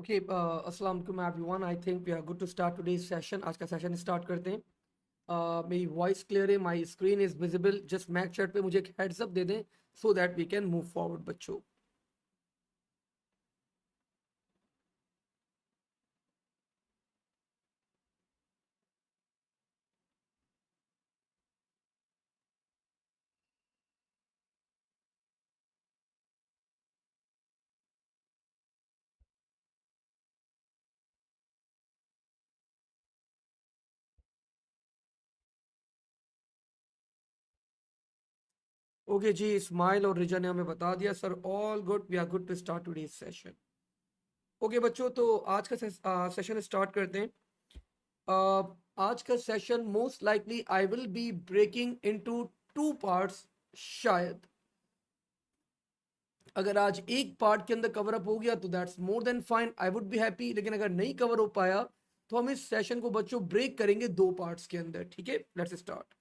Okay, अस्सलाम वालेकुम everyone. I think we are good to start today's session. आज का सेशन स्टार्ट करते हैं। मेरी वॉइस क्लियर है, my screen is visible. Just मैक चैट पे मुझे एक हेड्स अप दे दें so that we can move forward बच्चों। ओके जी, इस्माइल और रिजा ने हमें बता दिया sir. All good, we are good to start today's session. Okay बच्चों, तो आज का सेशन स्टार्ट करते हैं। आज का session most likely I will be breaking into two parts. शायद अगर आज एक पार्ट के अंदर कवर अप हो गया तो that's more than fine, I would be happy. लेकिन अगर नहीं कवर हो पाया तो हम इस सेशन को बच्चों ब्रेक करेंगे दो पार्ट्स के अंदर। ठीक है, let's start.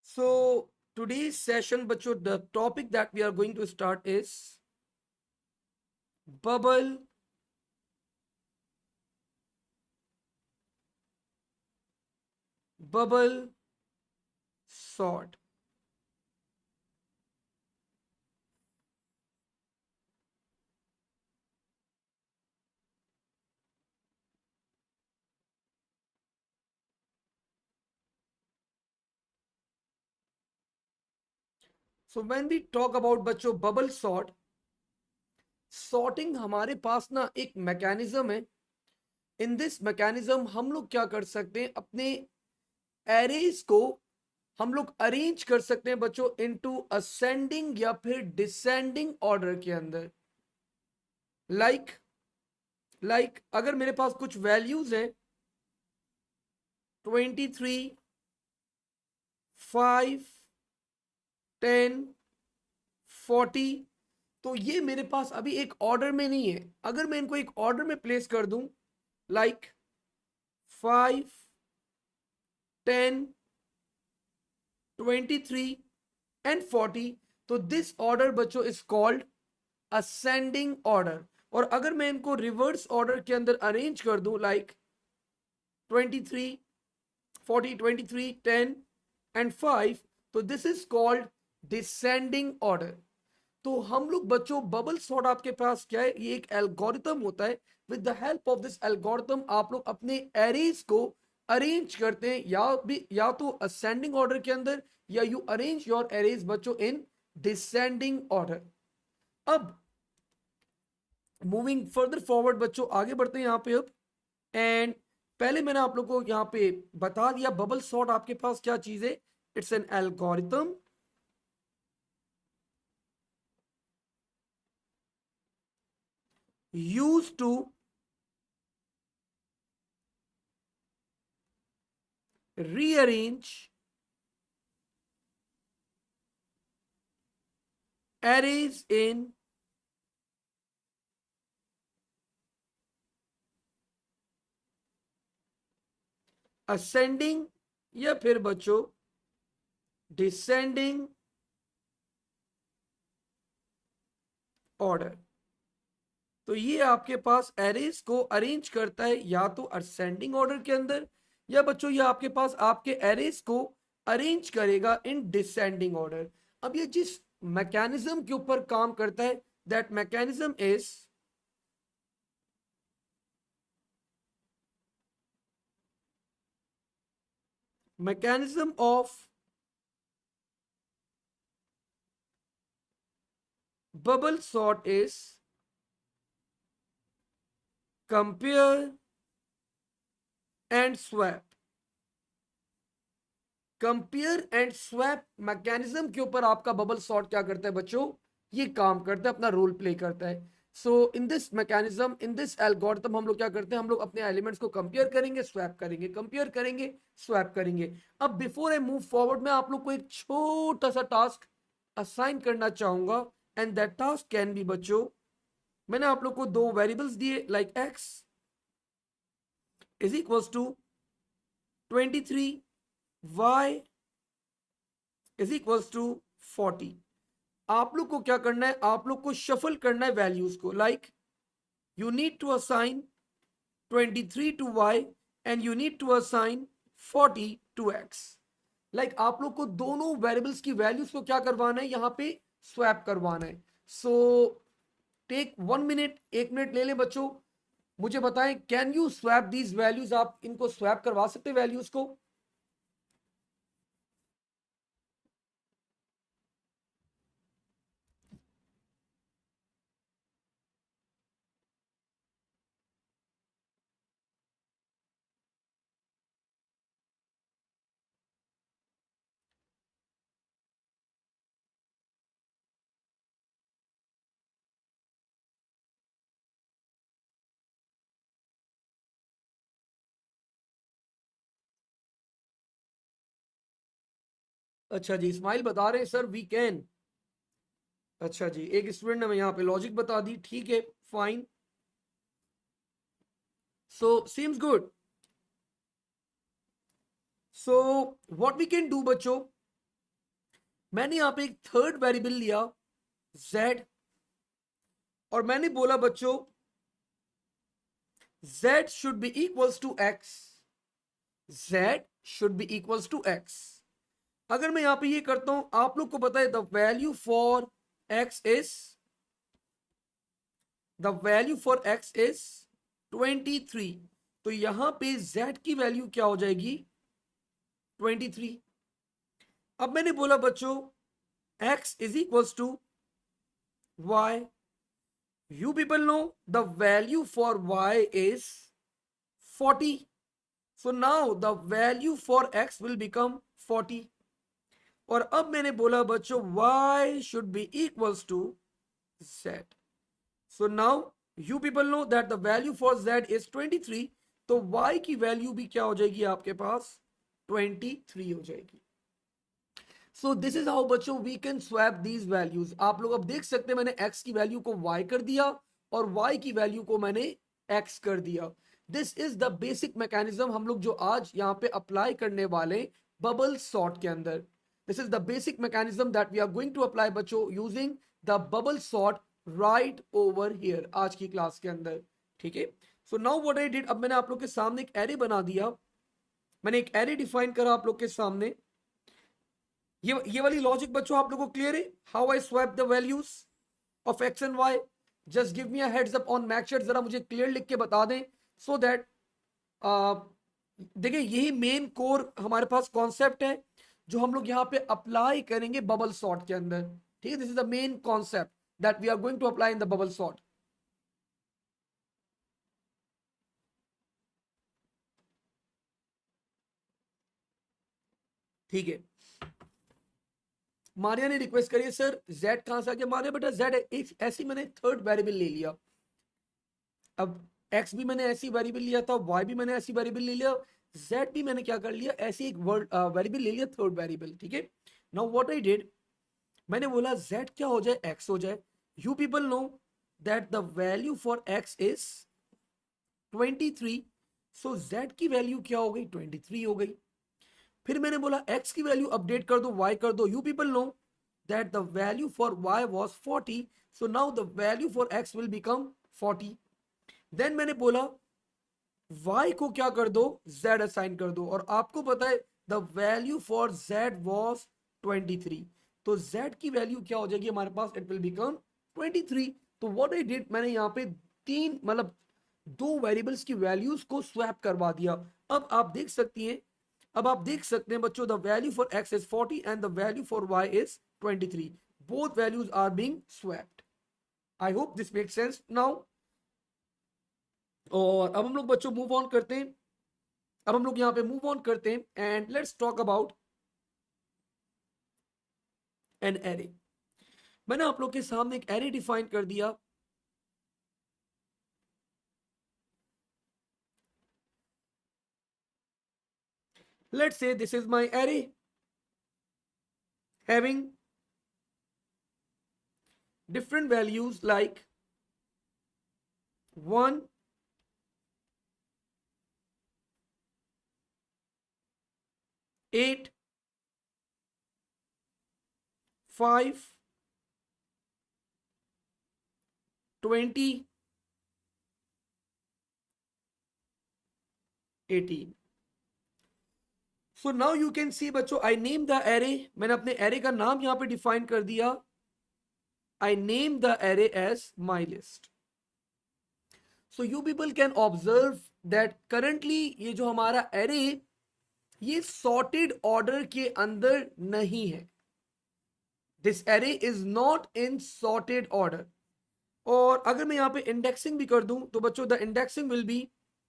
So today's session बच्चों, the topic that we are going to start is bubble sort. So when we talk about बच्चों bubble sort, सॉर्टिंग हमारे पास ना एक मैकेनिज्म है। इन दिस मैकेनिज्म हम लोग क्या कर सकते हैं, अपने एरेज को हम लोग अरेंज कर सकते हैं बच्चों इनटू असेंडिंग या फिर डिसेंडिंग ऑर्डर के अंदर। लाइक अगर मेरे पास कुछ वैल्यूज हैं 23, 5, 10, 40, तो ये मेरे पास अभी एक ऑर्डर में नहीं है। अगर मैं इनको एक ऑर्डर में प्लेस कर दूं लाइक 5, 10, 23 एंड 40, तो दिस ऑर्डर बच्चों इज कॉल्ड असेंडिंग ऑर्डर। और अगर मैं इनको रिवर्स ऑर्डर के अंदर अरेंज कर दूं लाइक 23, 40, 23, 10 एंड 5, तो this is called descending order. तो हम लोग बच्चों बबल सॉर्ट आपके पास क्या है, ये एक एल्गोरिथम होता है। With the help of this algorithm आप लोग अपने एरेज को अरेंज करते हैं, या तो असेंडिंग ऑर्डर के अंदर, या यू अरेंज योर एरेज बच्चों इन डिसेंडिंग ऑर्डर। अब मूविंग फर्दर फॉरवर्ड बच्चों, आगे बढ़ते हैं यहाँ पे अब। एंड पहले मैंने आप लोगों को यहाँ पे बता दिया बबल सॉर्ट आपके पास क्या चीज है। It's an algorithm used to rearrange arrays in ascending या फिर बच्चों डिसेंडिंग ऑर्डर। तो ये आपके पास एरेज को अरेंज करता है या तो असेंडिंग ऑर्डर के अंदर, या बच्चों ये आपके पास आपके एरेज को अरेंज करेगा इन डिसेंडिंग ऑर्डर। अब ये जिस मैकेनिज्म के ऊपर काम करता है, that mechanism is mechanism of bubble sort is compare and swap। Compare and swap mechanism के ऊपर आपका बबल सॉर्ट क्या करता है बच्चों, ये काम करता है, अपना रोल प्ले करता है। So in this mechanism, in this algorithm हम लोग क्या करते हैं, हम लोग अपने एलिमेंट्स को कंपेयर करेंगे, स्वैप करेंगे, कंपेयर करेंगे, स्वैप करेंगे। अब बिफोर आई मूव फॉरवर्ड, मैं आप लोग को एक छोटा सा टास्क असाइन करना चाहूंगा, and that task can be बच्चों, मैंने आप लोग को दो वेरिएबल्स दिए, like x is equals to 23, y is equals to 40। आप लोग को क्या करना है, आप लोग को शफल करना है वैल्यूज को, like you need to assign 23 to y and you need to assign 40 to x। Like आप लोग को दोनों वेरिएबल्स की वैल्यूज को क्या करवाना है, यहां पे स्वैप करवाना है। सो टेक 1 मिनट, 1 मिनट ले लें बच्चों, मुझे बताएं can you swap these values, आप इनको स्वैप करवा सकते हैं वैल्यूज को? अच्छा जी, इस्माइल बता रहे हैं सर वी कैन। अच्छा जी, एक स्टूडेंट ने मैं यहाँ पे लॉजिक बता दी, ठीक है, fine, so seems good. So what we can do बच्चों, मैंने यहाँ पे एक थर्ड वेरिएबल लिया z, और मैंने बोला बच्चों z should be equals to x, z should be equals to x। अगर मैं यहां पे ये करता हूं, आप लोग को पता है the value for x is, the value for x is 23, तो यहां पे z की वैल्यू क्या हो जाएगी, 23। अब मैंने बोला बच्चों x is equals to y, you people know the value for y is 40, so now the value for x will become 40। और अब मैंने बोला बच्चों y should be equals to z, so now you people know that the value for z is 23, तो y की value भी क्या हो जाएगी आपके पास, 23 हो जाएगी। सो दिस इज हाउ बच्चों we can swap these values. आप लोग अब देख सकते हैं मैंने x की वैल्यू को y कर दिया और y की वैल्यू को मैंने x कर दिया। This is the basic mechanism हम लोग जो आज यहाँ पे अप्लाई करने वाले बबल सॉर्ट के अंदर। This is the basic mechanism that we are going to apply बच्चों using the bubble sort right over here आज की क्लास के अंदर, ठीक है। So now what I did, अब मैंने आप लोग के सामने एक एरे बना दिया, मैंने एक एरे डिफाइन करा आप लोग के सामने। ये वाली लॉजिक बच्चों आप लोगों को क्लियर है, how I swap the values of X and Y? Just give me a heads up on मैक्सचेट, जरा मुझे क्लियर लिख के बता दें, सो दैट देखिए यही मेन कोर हमारे पास कॉन्सेप्ट है जो हम लोग यहाँ पे अप्लाई करेंगे बबल सॉर्ट के अंदर, ठीक है। This is the main concept that we are going to apply in the bubble sort, ठीक है। मारिया ने रिक्वेस्ट करी सर z कहां से आ गया, मारिया बेटा z एक ऐसी मैंने थर्ड वेरिएबल ले लिया, अब x भी मैंने ऐसी वेरिएबल लिया था, y भी मैंने ऐसी वेरिएबल ले लिया, z भी मैंने क्या कर लिया, ऐसी एक वेरिएबल ले लिया, थर्ड वेरिएबल, ठीक है। नाउ व्हाट आई डिड, मैंने बोला z क्या हो जाए, x हो जाए। You people know that the value for x is 23, so z की वैल्यू क्या हो गई, 23 हो गई। फिर मैंने बोला x की वैल्यू अपडेट कर दो, y कर दो। You people know that the value for y was 40, so now the value for x will become 40। Then मैंने बोला y को क्या कर दो, z असाइन कर दो, और आपको पता है the value for z was 23, तो z की वैल्यू क्या हो जाएगी हमारे पास, इट विल बिकम 23। तो व्हाट आई डिड, मैंने यहाँ पे तीन मतलब दो वेरिएबल्स की वैल्यूज को स्वैप करवा दिया। अब आप देख सकती हैं, अब आप देख सकते हैं बच्चों the value for x is 40 and the value for y is 23, both values are being swapped. I hope this make sense now. और अब हम लोग बच्चों मूव ऑन करते हैं, अब हम लोग यहाँ पे मूव ऑन करते हैं and let's talk about an array. मैंने आप लोग के सामने एक एरे डिफाइन कर दिया, Let's say this is my array having different values like 1, 8, 5, 20, 18. So now you can see बच्चों, I name the array. मैंने अपने array का नाम यहाँ पे define कर दिया. I name the array as my list. So you people can observe that currently ये जो हमारा array ये sorted order के अंदर नहीं है. This array is not in sorted order. और अगर मैं यहाँ पे इंडेक्सिंग भी कर दूं तो बच्चों the indexing will be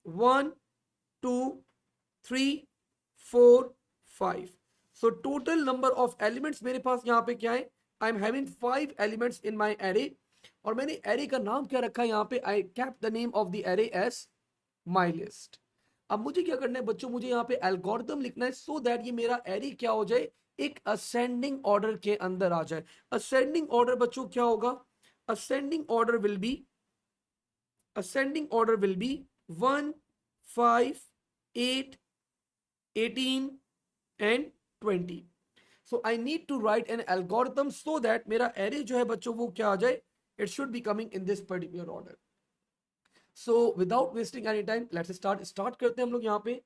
1, 2, 3, 4, 5. So total number of elements मेरे पास यहाँ पे क्या है, I am having 5 elements in my array. और मैंने एरे का नाम क्या रखा है यहाँ पे, I kept the name of the array as my list. अब मुझे क्या करना है बच्चों, मुझे यहाँ पे एल्गोरिथम लिखना है सो दैट ये मेरा एरे क्या हो जाए, एक असेंडिंग ऑर्डर के अंदर आ जाए. असेंडिंग ऑर्डर बच्चों क्या होगा, ascending order will be 1, 5, 8, 18 and 20. So I need to write an algorithm so that मेरा array जो है बच्चों वो क्या आ जाए, it should be coming in this particular order. So without wasting any time, let's start करते हैं हम लोग यहाँ पे.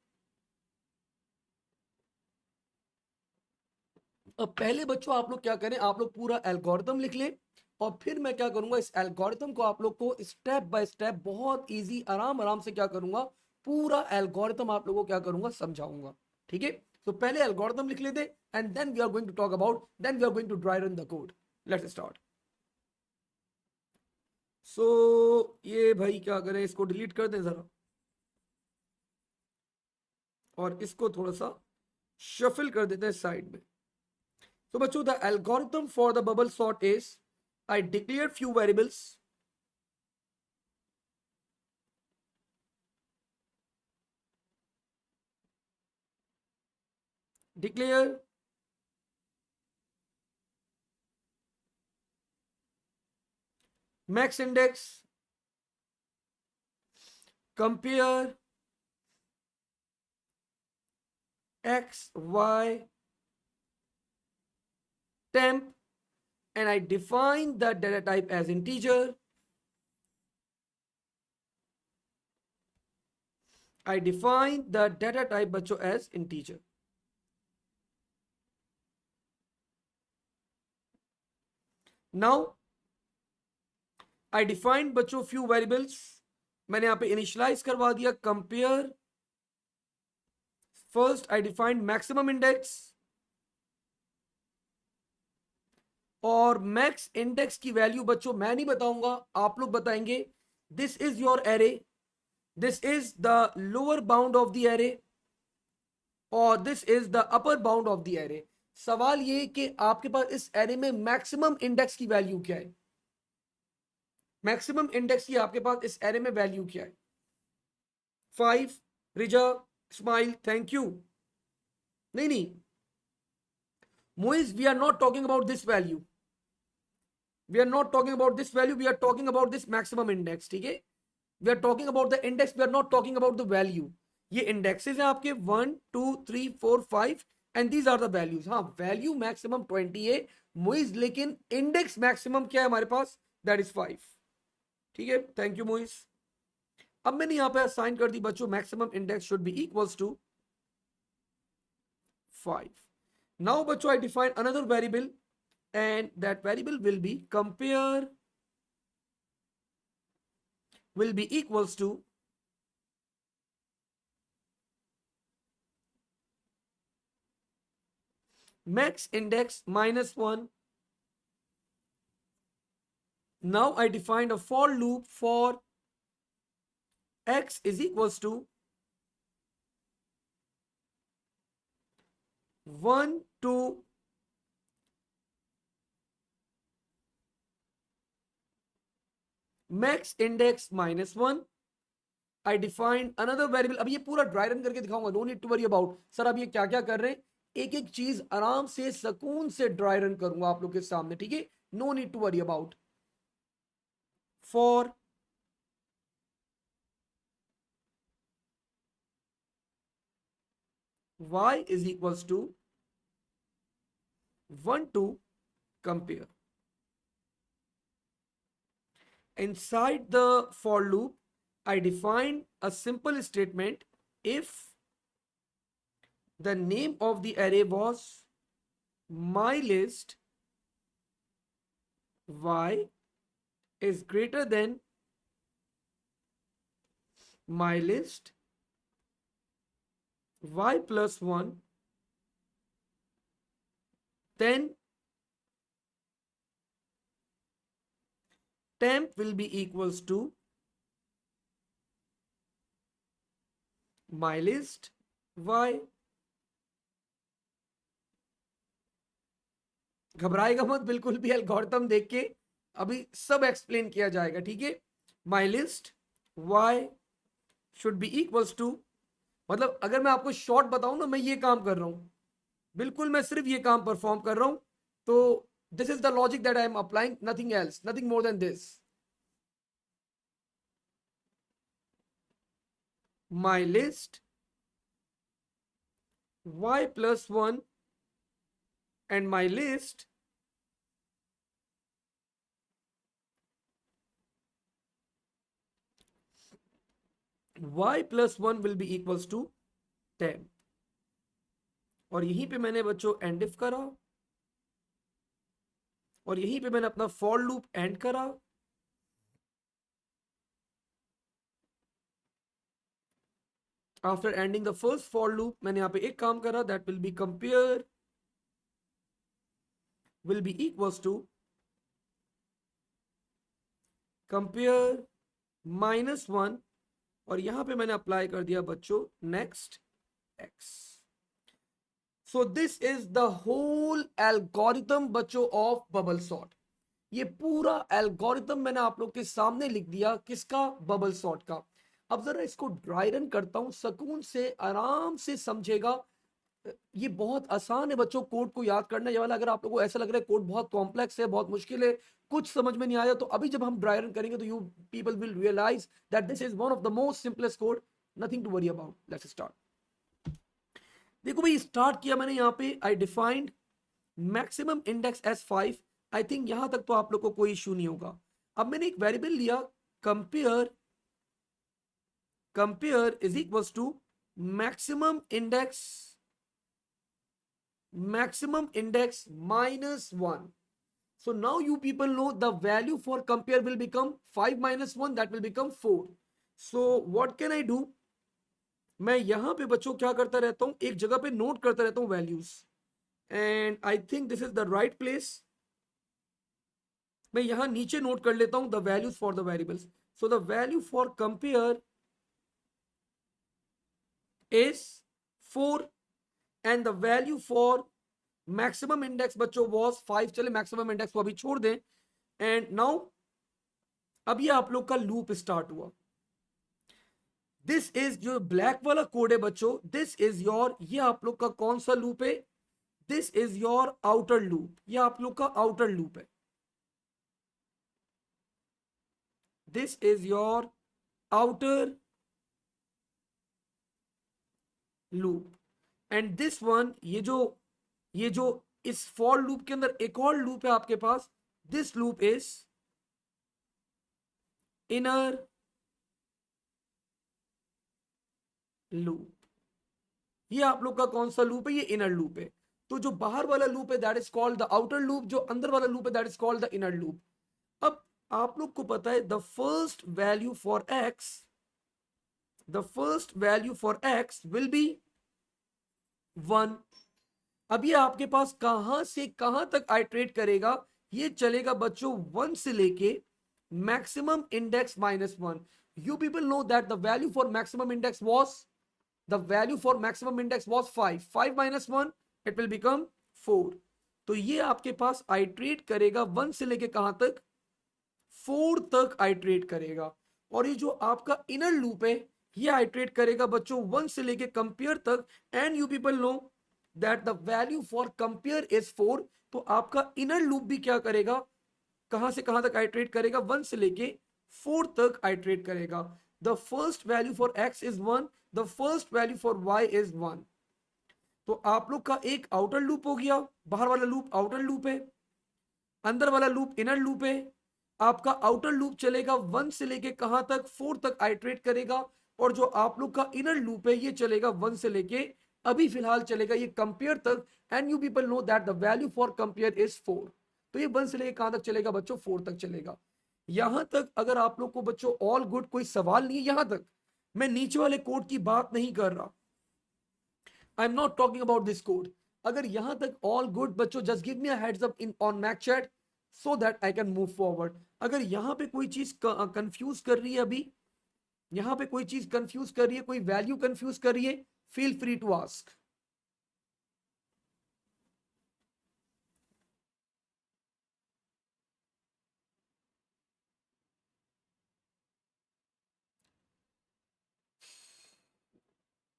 अब पहले बच्चों आप लोग क्या करें, आप लोग पूरा एल्गोरिथम लिख लें और फिर मैं क्या करूंगा, इस एल्गोरिथम को आप लोग को स्टेप बाय स्टेप बहुत इजी आराम से क्या करूंगा, पूरा एल्गोरिथम आप लोगों को क्या करूंगा, समझाऊंगा. ठीक है, तो पहले एल्गोरिथम लिख लेते and then we are going to talk about, then we are going to dry run the code. Let's start. So ये भाई क्या करें, इसको डिलीट कर दें जरा और इसको थोड़ा सा शफल कर देते हैं साइड में. So बच्चों the algorithm for the bubble sort is, I declare few variables. Declare max index, compare x, y, temp, and I define the data type as integer. I define the data type बच्चों as integer. Now I defined बच्चों few variables. मैंने यहाँ पे initialize करवा दिया compare. First I defined maximum index. और max index की value बच्चों मैं नहीं बताऊंगा, आप लोग बताएंगे. This is your array, this is the lower bound of the array और this is the upper bound of the array. सवाल ये कि आपके पास इस एरे में मैक्सिमम इंडेक्स की वैल्यू क्या है, मैक्सिमम इंडेक्स की आपके पास इस एरे में वैल्यू क्या है. 5. Riza smile thank you. नहीं Moiz, we are not talking about this value, we are not talking about this value, we are talking about this maximum index. ठीक है, we are talking about the index, we are not talking about the value. ये indexes हैं आपके 1, 2, 3, 4, 5 and these are the values. हाँ value maximum 20 है मोइज, लेकिन index maximum क्या है हमारे पास, दैट इज 5. ठीक है, थैंक यू मोइज. अब मैंने यहाँ पे असाइन कर दी बच्चों, maximum index should be equals to 5. Now बच्चों I define another variable and that variable will be compare will be equals to max index minus 1. Now I defined a for loop for x is equals to 1 to max index minus 1. I defined another variable. अब ये पूरा dry run करके दिखाऊंगा, no need to worry about sir अब ये क्या क्या कर रहे हैं, एक एक चीज आराम से सुकून से ड्राई रन करूंगा आप लोग के सामने, ठीक है, no need to worry about. For y is equals to 1 to compare. Inside the for loop, I define a simple statement if the name of the array was mylist y is greater than mylist y plus 1, then temp will be equals to mylist y। घबराएगा मत बिल्कुल भी, algorithm देख के अभी सब explain किया जाएगा, ठीक है। mylist y should be equals to, मतलब अगर मैं आपको शॉर्ट बताऊं ना, मैं ये काम कर रहा हूं, बिल्कुल मैं सिर्फ ये काम परफॉर्म कर रहा हूं, तो this is the logic that I am applying, nothing else, nothing more than this. my list y plus 1 and my list y plus 1 will be equals to 10। और यहीं पे मैंने बच्चों एंड इफ करा, और यहीं पे मैंने अपना फॉर लूप एंड करा। After ending the first for loop मैंने यहाँ पे एक काम करा, that will be compare will be equals to compare -1, और यहां पे मैंने अप्लाई कर दिया बच्चों next x। So this is the whole algorithm बच्चों ऑफ बबल सॉर्ट। ये पूरा एल्गोरिथम मैंने आप लोग के सामने लिख दिया, किसका, बबल सॉर्ट का। अब जरा इसको ड्राई रन करता हूं, सुकून से आराम से समझेगा। ये बहुत आसान है बच्चों कोड को याद करना ये वाला। अगर आप लोगों को ऐसा लग रहा है कोड बहुत कॉम्प्लेक्स है, बहुत मुश्किल है, कुछ समझ में नहीं आया, तो अभी जब हम ड्राई रन करेंगे तो you people will realize that this is one of the most simplest code, nothing to worry about. Let's start. देखो भाई स्टार्ट किया मैंने, यहाँ पे I defined maximum index as 5। I think यहां तक तो आप लोग को कोई इश्यू नहीं होगा। अब मैंने एक वेरिएबल लिया compare, compare is equals to maximum index -1। So now you people know the value for compare will become 5 - 1, that will become 4। So what can I do? मैं यहां पे बच्चों क्या करता रहता हूं, एक जगह पे नोट करता रहता हूं values, and I think this is the right place. मैं यहां नीचे नोट कर लेता हूं the values for the variables. So the value for compare is 4 and the value for maximum index बच्चों वॉज 5। चले मैक्सिमम इंडेक्स को अभी छोड़ दें, एंड नाउ अब ये आप लोग का लूप स्टार्ट हुआ। दिस इज जो ब्लैक वाला कोड है बच्चों, दिस इज योर, ये आप लोग का कौन सा लूप है, this is your outer loop, ये आप लोग का आउटर लूप है। This is your outer loop, and this one, ये जो इस फॉर लूप के अंदर एक और लूप है आपके पास, this loop is inner loop. ये आप लोग का कौन सा लूप है, ये इनर लूप है। तो जो बाहर वाला लूप है that is called the outer loop, जो अंदर वाला लूप है that is called the inner loop. अब आप लोग को पता है the first value for x, the first value for x will be 1। अब ये आपके पास कहां से कहां तक आइट्रेट करेगा, ये चलेगा बच्चों 1 से लेके maximum index -1। You people know that the value for maximum index was, the value for maximum index was 5, 5 - 1 it will become 4। तो ये आपके पास आइट्रेट करेगा 1 से लेके कहां तक, 4 तक आइट्रेट करेगा। और ये जो आपका इनर लूप है, ये आइट्रेट करेगा बच्चों 1 से लेके कंपेयर तक, and you people know that the value for compare is 4। तो आपका इनर लूप भी क्या करेगा, कहां से कहां तक आइट्रेट करेगा, 1 से लेके 4 तक आइट्रेट करेगा। The first value for x is 1, the first value for y is 1। तो आप लोग का एक आउटर लूप हो गया, बाहर वाला लूप आउटर लूप है, अंदर वाला लूप इनर लूप है। आपका आउटर लूप चलेगा 1 से लेके कहां तक, 4 तक आइट्रेट करेगा, और जो आप लोग का इनर लूप है ये चलेगा 1 से लेके अभी फिलहाल चलेगा ये कंपेयर तक, and you people know that the value for compare is 4। तो ये 1 से लेके कहां तक चलेगा बच्चों, 4 तक चलेगा। यहां तक अगर आप लोग को बच्चों ऑल गुड, कोई सवाल नहीं है यहां तक। मैं नीचे वाले कोड की बात नहीं कर रहा, I am not talking about this code. अगर यहां तक ऑल गुड बच्चों, just give me a heads up in on Mac chat so that I can move forward. अगर यहां पे कोई चीज कंफ्यूज कर रही है अभी, यहां पे कोई चीज कंफ्यूज कर रही है, कोई वैल्यू कंफ्यूज कर रही है, फील फ्री टू आस्क।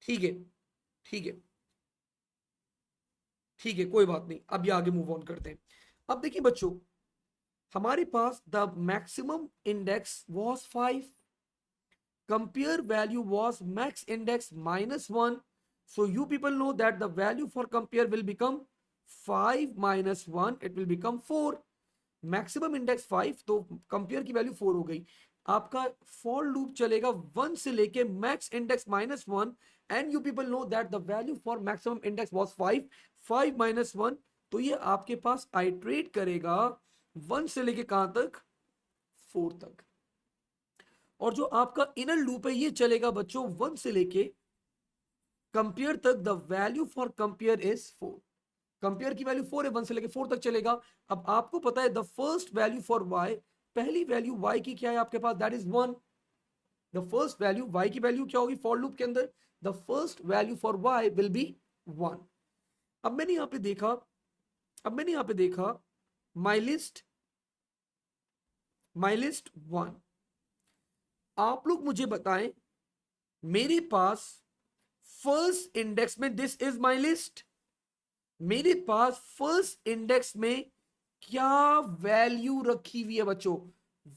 ठीक है, ठीक है, ठीक है, कोई बात नहीं, अब ये आगे मूव ऑन करते हैं। अब देखिए बच्चों, हमारे पास the maximum index was 5, compare value was max index -1. So you people know that the value for compare will become 5 minus 1, it will become 4। Maximum index 5, तो कंपेयर की वैल्यू 4 हो गई। आपका फॉर लूप चलेगा 1 से लेके max index -1, and you people know that the value for maximum index was 5, 5 minus 1। तो ये आपके पास आइट्रेट करेगा 1 से लेके कहां तक, 4 तक। और जो आपका इनर लूप है ये चलेगा बच्चों 1 से लेके कंपेयर तक, the value for compare is 4। Compare की वैल्यू 4 है, 1 से लेके 4 तक चलेगा। अब आपको पता है the first value for y, पहली वैल्यू y की क्या है आपके पास, that is 1। The first value y की वैल्यू क्या होगी फॉर लूप के अंदर, the first value for y will be 1। अब मैंने यहां पे देखा, अब मैंने यहां पे देखा माई लिस्ट 1। आप लोग मुझे बताएं, मेरे पास फर्स्ट इंडेक्स में, दिस इज माई लिस्ट, मेरे पास फर्स्ट इंडेक्स में क्या वैल्यू रखी हुई है बच्चों,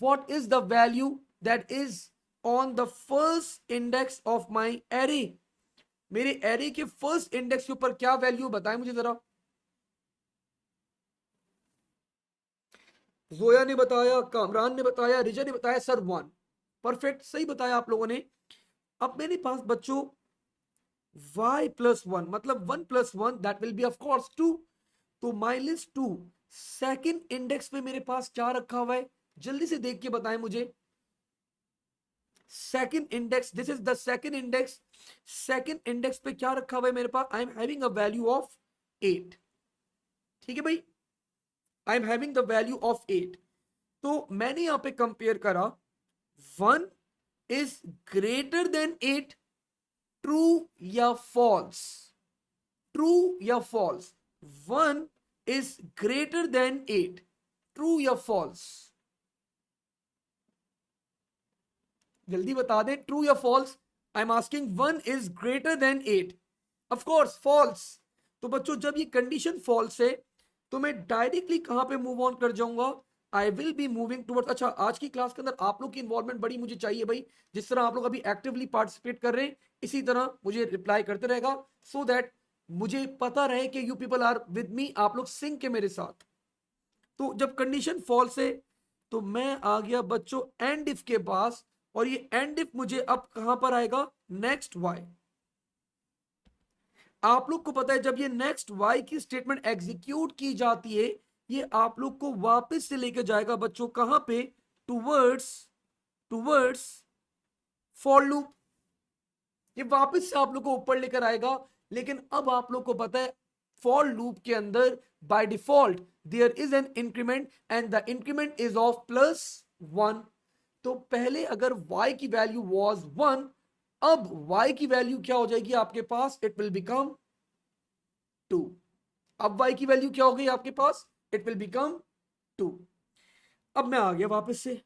what is the value that is on the first index of my array. मेरे एरे के फर्स्ट इंडेक्स के ऊपर क्या वैल्यू बताएं मुझे जरा। जोया ने बताया, कामरान ने बताया, रिजा ने बताया सर 1। परफेक्ट, सही बताया आप लोगों ने। अब मेरे पास बच्चों y plus 1 मतलब 1 plus 1 that will be of course 2। तो माई लिस्ट 2, सेकेंड इंडेक्स पे मेरे पास क्या रखा हुआ है, जल्दी से देख के बताएं मुझे। Second index, this is the second index. Second index पे क्या रखा हुआ है मेरे पास, I am having a value of 8। ठीक है भाई, I am having the value of 8। तो मैंने यहां पे कंपेयर करा, 1 इज ग्रेटर देन 8, ट्रू या फॉल्स, ट्रू या false. 1 is greater than 8, true या फॉल्स, जल्दी बता दें, ट्रू या false. I am asking 1 is greater than 8, of course false. तो बच्चों जब ये कंडीशन फॉल्स है तो मैं डायरेक्टली कहां पे मूव ऑन कर जाऊंगा, आई विल बी मूविंग टुवर्ड्स। अच्छा, आज की क्लास के अंदर आप लोग की इन्वॉल्वमेंट बड़ी मुझे चाहिए भाई, जिस तरह आप लोग अभी एक्टिवली पार्टिसिपेट कर रहे हैं इसी तरह मुझे रिप्लाई करते रहेगा, सो दैट मुझे पता रहे कि you people are with me, आप लोग सिंक के मेरे साथ। तो जब कंडीशन फॉल्स है तो मैं आ गया बच्चों एंड इफ के पास, और ये एंड इफ मुझे अब कहां पर आएगा, नेक्स्ट वाई। आप लोग को पता है जब ये नेक्स्ट वाई की स्टेटमेंट एग्जीक्यूट की जाती है, ये आप लोग को वापस से लेकर जाएगा बच्चों कहां पे, टूवर्ड्स, टूवर्ड्स फॉर लूप। ये वापस से आप लोग को ऊपर लेकर आएगा। लेकिन अब आप लोग को पता है फॉर लूप के अंदर by default there is an increment, and the increment is of +1। तो पहले अगर y की वैल्यू वाज 1, अब y की वैल्यू क्या हो जाएगी आपके पास, इट विल बिकम 2। अब y की वैल्यू क्या हो गई आपके पास, इट विल बिकम 2। अब मैं आ गया वापस से,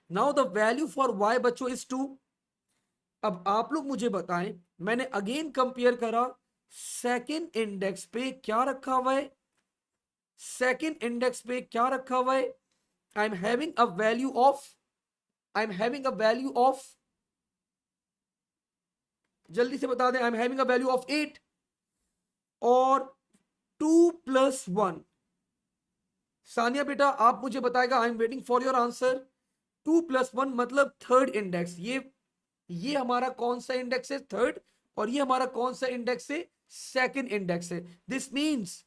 now the value for y बच्चों इज 2। अब आप लोग मुझे बताएं, मैंने अगेन कंपेयर करा, सेकंड इंडेक्स पे क्या रखा हुआ है, सेकंड इंडेक्स पे क्या रखा हुआ है, I am having a value of, I am having a value of, जल्दी से बता दें, आई am having a value of 8 और 2+1। सानिया बेटा आप मुझे बताएगा, I am waiting for your answer. 2+1 मतलब थर्ड इंडेक्स, ये हमारा कौन सा इंडेक्स है, थर्ड, और ये हमारा कौन सा इंडेक्स है, सेकंड इंडेक्स है। This means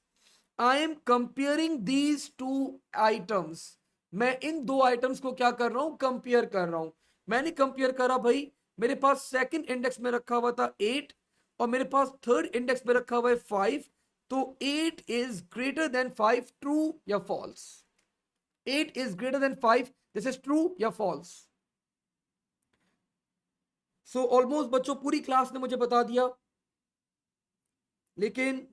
I am comparing these two items, मैं इन दो आइटम्स को क्या कर रहा हूं, कंपेयर कर रहा हूं। मैंने कंपेयर करा भाई, मेरे पास सेकंड इंडेक्स में रखा हुआ था 8 और मेरे पास थर्ड इंडेक्स में रखा हुआ है 5, तो 8 इज ग्रेटर देन 5, ट्रू या false, 8 is greater than 5, this is true या फॉल्स। सो ऑलमोस्ट बच्चों पूरी क्लास ने मुझे बता दिया, लेकिन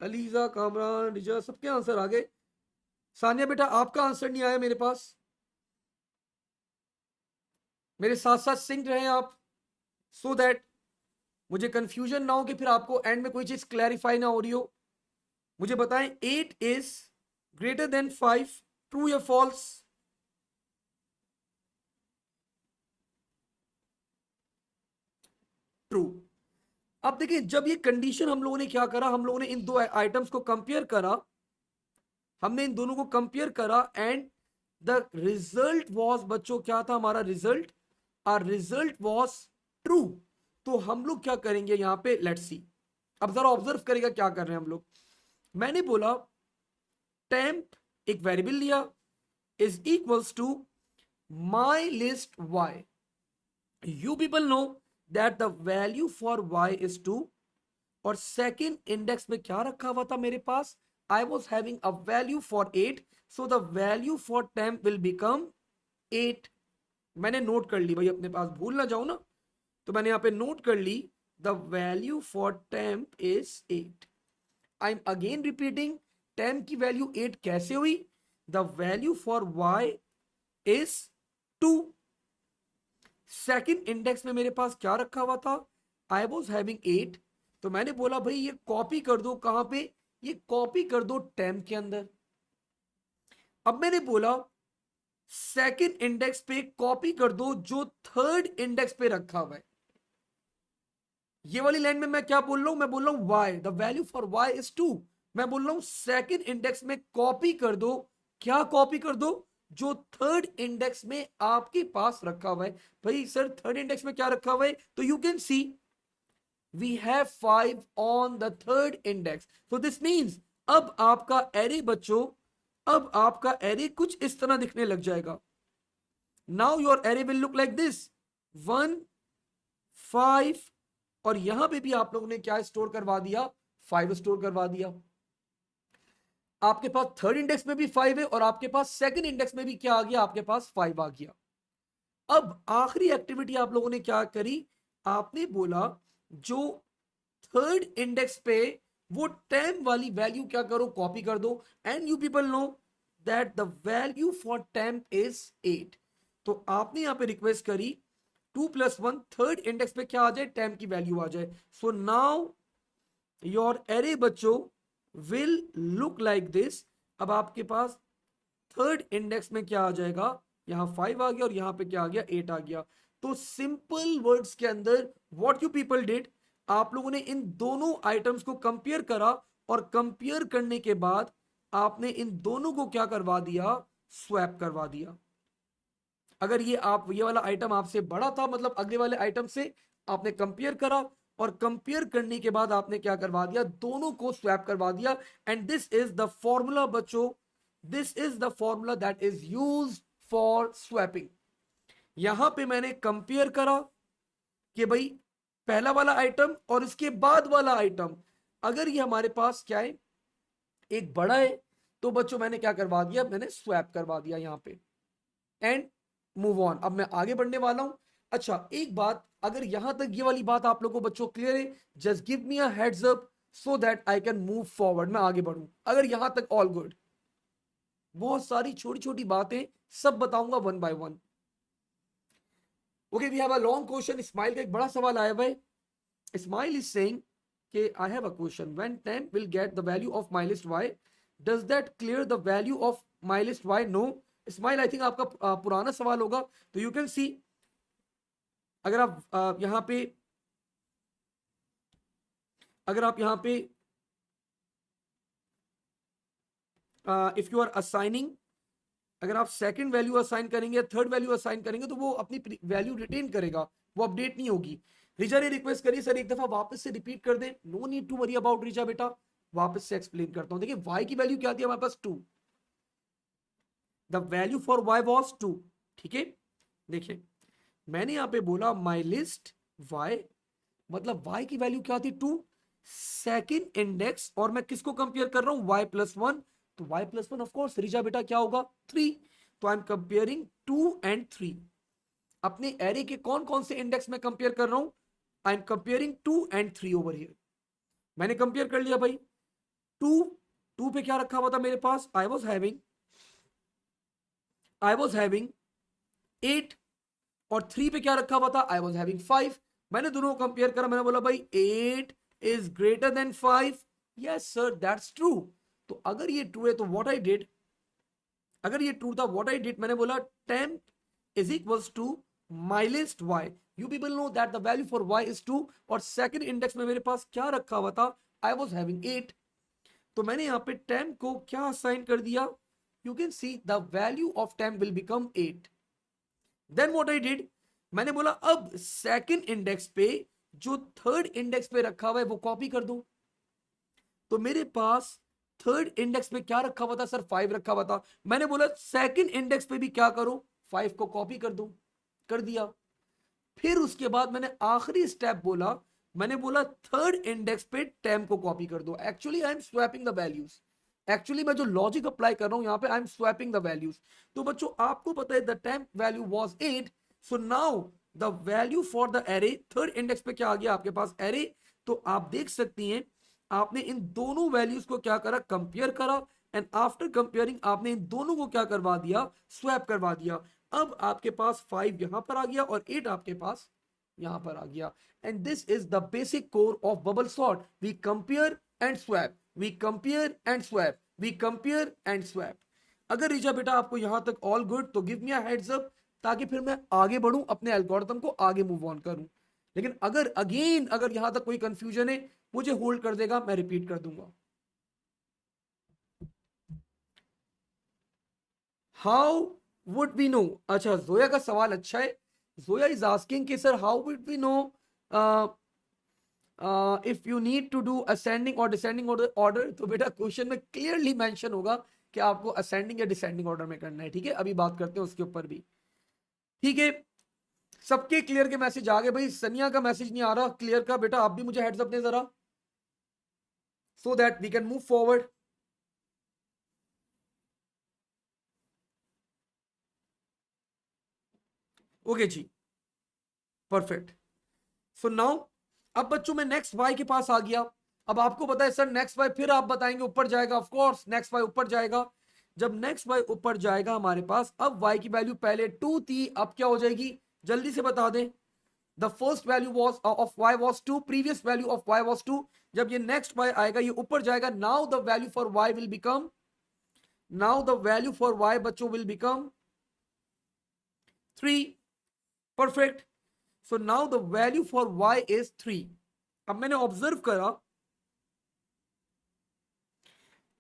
अलीजा, कामरान, रिजा सबके आंसर आ गए। सानिया बेटा आपका आंसर नहीं आया मेरे पास, मेरे साथ साथ सिंक रहे आप, सो दैट मुझे कंफ्यूजन ना हो कि फिर आपको एंड में कोई चीज क्लैरिफाई ना हो रही हो। मुझे बताएं, 8 इज ग्रेटर देन 5, ट्रू या फॉल्स? ट्रू। अब देखिए, जब ये कंडीशन हम लोगों ने क्या करा, हम लोगों ने इन दो आइटम्स को कंपेयर करा, हमने इन दोनों को कंपेयर करा एंड द रिजल्ट वॉज, बच्चों क्या था हमारा result, our result was true. तो हम लोग क्या करेंगे यहां पे, लेट्स सी, अब जरा ऑब्जर्व करेगा क्या कर रहे हैं हम लोग। मैंने बोला टेम्प, एक वेरिएबल लिया, is equals to my list y, you people know that the value for Y is 2, और सेकेंड इंडेक्स में क्या रखा हुआ था मेरे पास, I was having a value for 8, so the value for temp will become 8। मैंने नोट कर ली भाई, अपने पास भूल ना जाऊं ना, तो मैंने यहां पे नोट कर ली, the value for temp is 8। I am again repeating, temp की वैल्यू 8 कैसे हुई, the value for Y is 2। Second index में मेरे पास क्या रखा हुआ था, आई वॉज हैविंग 8, तो मैंने बोला भाई ये कॉपी कर दो, कहां पे, ये कॉपी कर दो टेम्प के अंदर। अब मैंने बोला सेकंड इंडेक्स पे कॉपी कर दो जो थर्ड इंडेक्स पे रखा हुआ है। ये वाली लाइन में मैं क्या बोल रहा हूं, मैं बोल रहा हूं y, the value for y is 2। मैं बोल रहा हूं सेकंड इंडेक्स में कॉपी कर दो, क्या कॉपी कर दो, जो थर्ड इंडेक्स में आपके पास रखा हुआ है। भाई सर थर्ड इंडेक्स में क्या रखा हुआ है, तो you can see we have 5 on the third index, so this means अब आपका एरे बच्चों, अब आपका एरे कुछ इस तरह दिखने लग जाएगा। Now your array will look like this, 1, 5, और यहां पे भी आप लोगों ने क्या स्टोर करवा दिया, 5 स्टोर करवा दिया। आपके पास थर्ड इंडेक्स में भी 5 है और आपके पास सेकंड इंडेक्स में भी क्या आ गया, आपके पास 5 आ गया। अब आखिरी एक्टिविटी आप लोगों ने क्या करी, आपने बोला जो थर्ड इंडेक्स पे वो टेम्प वाली वैल्यू क्या करो, कॉपी कर दो, and you people know that the value for temp is 8। तो आपने यहां पे रिक्वेस्ट करी 2+1 थर्ड इंडेक्स पे क्या आ जाए, टेम्प की वैल्यू आ जाए। सो नाउ योर एरे बच्चों विल लुक लाइक दिस। अब आपके पास थर्ड इंडेक्स में क्या आ जाएगा, यहां 5 आ गया और यहां पे क्या आ गया, 8 आ गया। तो सिंपल वर्ड्स के अंदर व्हाट यू पीपल डिड, आप लोगों ने इन दोनों आइटम्स को कंपेयर करा और कंपेयर करने के बाद आपने इन दोनों को क्या करवा दिया, स्वैप करवा दिया। अगर ये वाला आइटम आपसे बड़ा था, मतलब अगले वाले आइटम से आपने कंपेयर करा और कंपेयर करने के बाद आपने क्या करवा दिया, दोनों को स्वैप करवा दिया। And this is the formula बच्चों, this is the formula that is use for swapping. यहां पे मैंने कंपेयर करा कि भाई पहला वाला आइटम और इसके बाद वाला आइटम, अगर ये हमारे पास क्या है, एक बड़ा है, तो बच्चों मैंने क्या करवा दिया, मैंने स्वैप करवा दिया यहां पे, एंड मूव ऑन। अब मैं आगे बढ़ने वाला हूं। अच्छा एक बात, अगर यहां तक ये वाली बात आप लोगों को बच्चों क्लियर है, just give me a heads up so that I can move forward, मैं आगे बढ़ूं। अगर यहां तक ऑल गुड, बहुत सारी छोटी छोटी बातें सब बताऊंगा one by one. Okay, we have a long question. Ismail का एक बड़ा सवाल आया हुआ है। इस्माइल इज सेइंग कि I have a question, when temp will get the value of my list y, does that clear the value of my list y? No. Ismail, I think आपका पुराना सवाल होगा। तो यू कैन सी, अगर आप यहां पे अगर आप यहां पे इफ यू आर असाइनिंग, अगर आप सेकंड वैल्यू असाइन करेंगे या थर्ड वैल्यू असाइन करेंगे तो वो अपनी वैल्यू रिटेन करेगा, वो अपडेट नहीं होगी। रिजा ने रिक्वेस्ट करी सर एक दफा वापस से रिपीट कर दे। No need to worry about Riza बेटा, वापस से एक्सप्लेन करता हूं। देखिए y की वैल्यू क्या थी हमारे पास 2, the value for y was 2। ठीक है, देखिए मैंने यहां पे बोला माई लिस्ट y, मतलब y की वैल्यू क्या थी 2, सेकंड इंडेक्स, और मैं किसको कंपेयर कर रहा हूं y+1, तो y+1 ऑफ कोर्स रिजा बेटा क्या होगा 3। तो आई एम कंपेयरिंग 2 एंड 3। अपने एरे के कौन कौन से इंडेक्स में कंपेयर कर रहा हूं, I am comparing 2 and 3 over here. मैंने कंपेयर कर लिया भाई। 2 पे क्या रखा हुआ था मेरे पास, आई वॉज हैविंग 8, और 3 पे क्या रखा हुआ था, आई वॉज हैविंग 5। मैंने दोनों को कंपेयर करा, मैंने बोला भाई 8 is greater than 5। Yes sir that's true. तो अगर ये ट्रू है तो व्हाट आई डिड, अगर ये ट्रू था व्हाट आई डिड, मैंने बोला temp is equals to my list y। you people know that the value for y is 2, और सेकंड इंडेक्स में मेरे पास क्या रखा हुआ था, I was having 8। तो मैंने यहाँ पे temp को क्या असाइन कर दिया, you can see the value of temp will become 8। then what I did, मैंने बोला अब सेकंड इंडेक्स पे जो थर्ड इंडेक्स पे रखा हुआ है वो कॉपी कर दो। तो मेरे पास थर्ड इंडेक्स पे क्या रखा हुआ था सर, 5 रखा हुआ था। मैंने बोला सेकंड इंडेक्स पे भी क्या करो, 5 को कॉपी कर दो, कर दिया। फिर उसके बाद मैंने आखिरी स्टेप बोला, मैंने बोला थर्ड इंडेक्स पे टेम्प को कॉपी कर दो। Actually I am swapping the values, actually मैं जो लॉजिक अप्लाई कर रहा हूं यहां पे I am swapping the values. तो बच्चों आपको पता है the temp value was 8, so now the value for the array, third index पे क्या आ गया आपके पास एरे। तो आप देख सकती हैं आपने इन दोनों वैल्यूज को क्या करा, कंपेयर करा, एंड आफ्टर कंपेयरिंग आपने इन दोनों को क्या करवा दिया, स्वैप करवा दिया। अब आपके पास 5 यहां पर आ गया और 8 आपके पास यहां पर आ गया। And this is the basic core of bubble sort. We compare and swap, we compare and swap, we compare and swap. अगर रिजा बेटा आपको यहां तक ऑल गुड तो give me a heads up, ताकि फिर मैं आगे बढ़ूं, अपने एल्गोरिथम को आगे मूव ऑन करूं। लेकिन अगर यहां तक कोई कंफ्यूजन है मुझे होल्ड कर देगा, मैं रिपीट कर दूंगा। हाउ वुड वी नो, अच्छा जोया का सवाल अच्छा है। जोया इज आस्किंग कि sir how would we know if you need to do ascending और डिसेंडिंग ऑर्डर। तो बेटा क्वेश्चन में क्लियरली मेंशन होगा कि आपको असेंडिंग या डिसेंडिंग ऑर्डर में करना है। ठीक है, अभी बात करते हैं उसके ऊपर भी। ठीक है, सबके क्लियर के मैसेज आ गए भाई। सनिया का मैसेज नहीं आ रहा क्लियर का, बेटा आप भी मुझे हेड्स अप दें जरा, so that we can move forward. Okay जी, परफेक्ट। सो नाउ अब बच्चों में नेक्स्ट वाई के पास आ गया। अब आपको पता है सर नेक्स्ट वाई फिर आप बताएंगे ऊपर जाएगा, ऑफ कोर्स नेक्स्ट वाई ऊपर जाएगा। जब नेक्स्ट वाई ऊपर जाएगा हमारे पास, अब वाई की वैल्यू पहले 2 थी, अब क्या हो जाएगी जल्दी से बता दें। The first value was of y was 2, previous value of y was 2। जब ये नेक्स्ट y आएगा ये ऊपर जाएगा, now the value for y will become, now the value for y बच्चों will become 3। Perfect. So now the value for y is 3। अब मैंने observe करा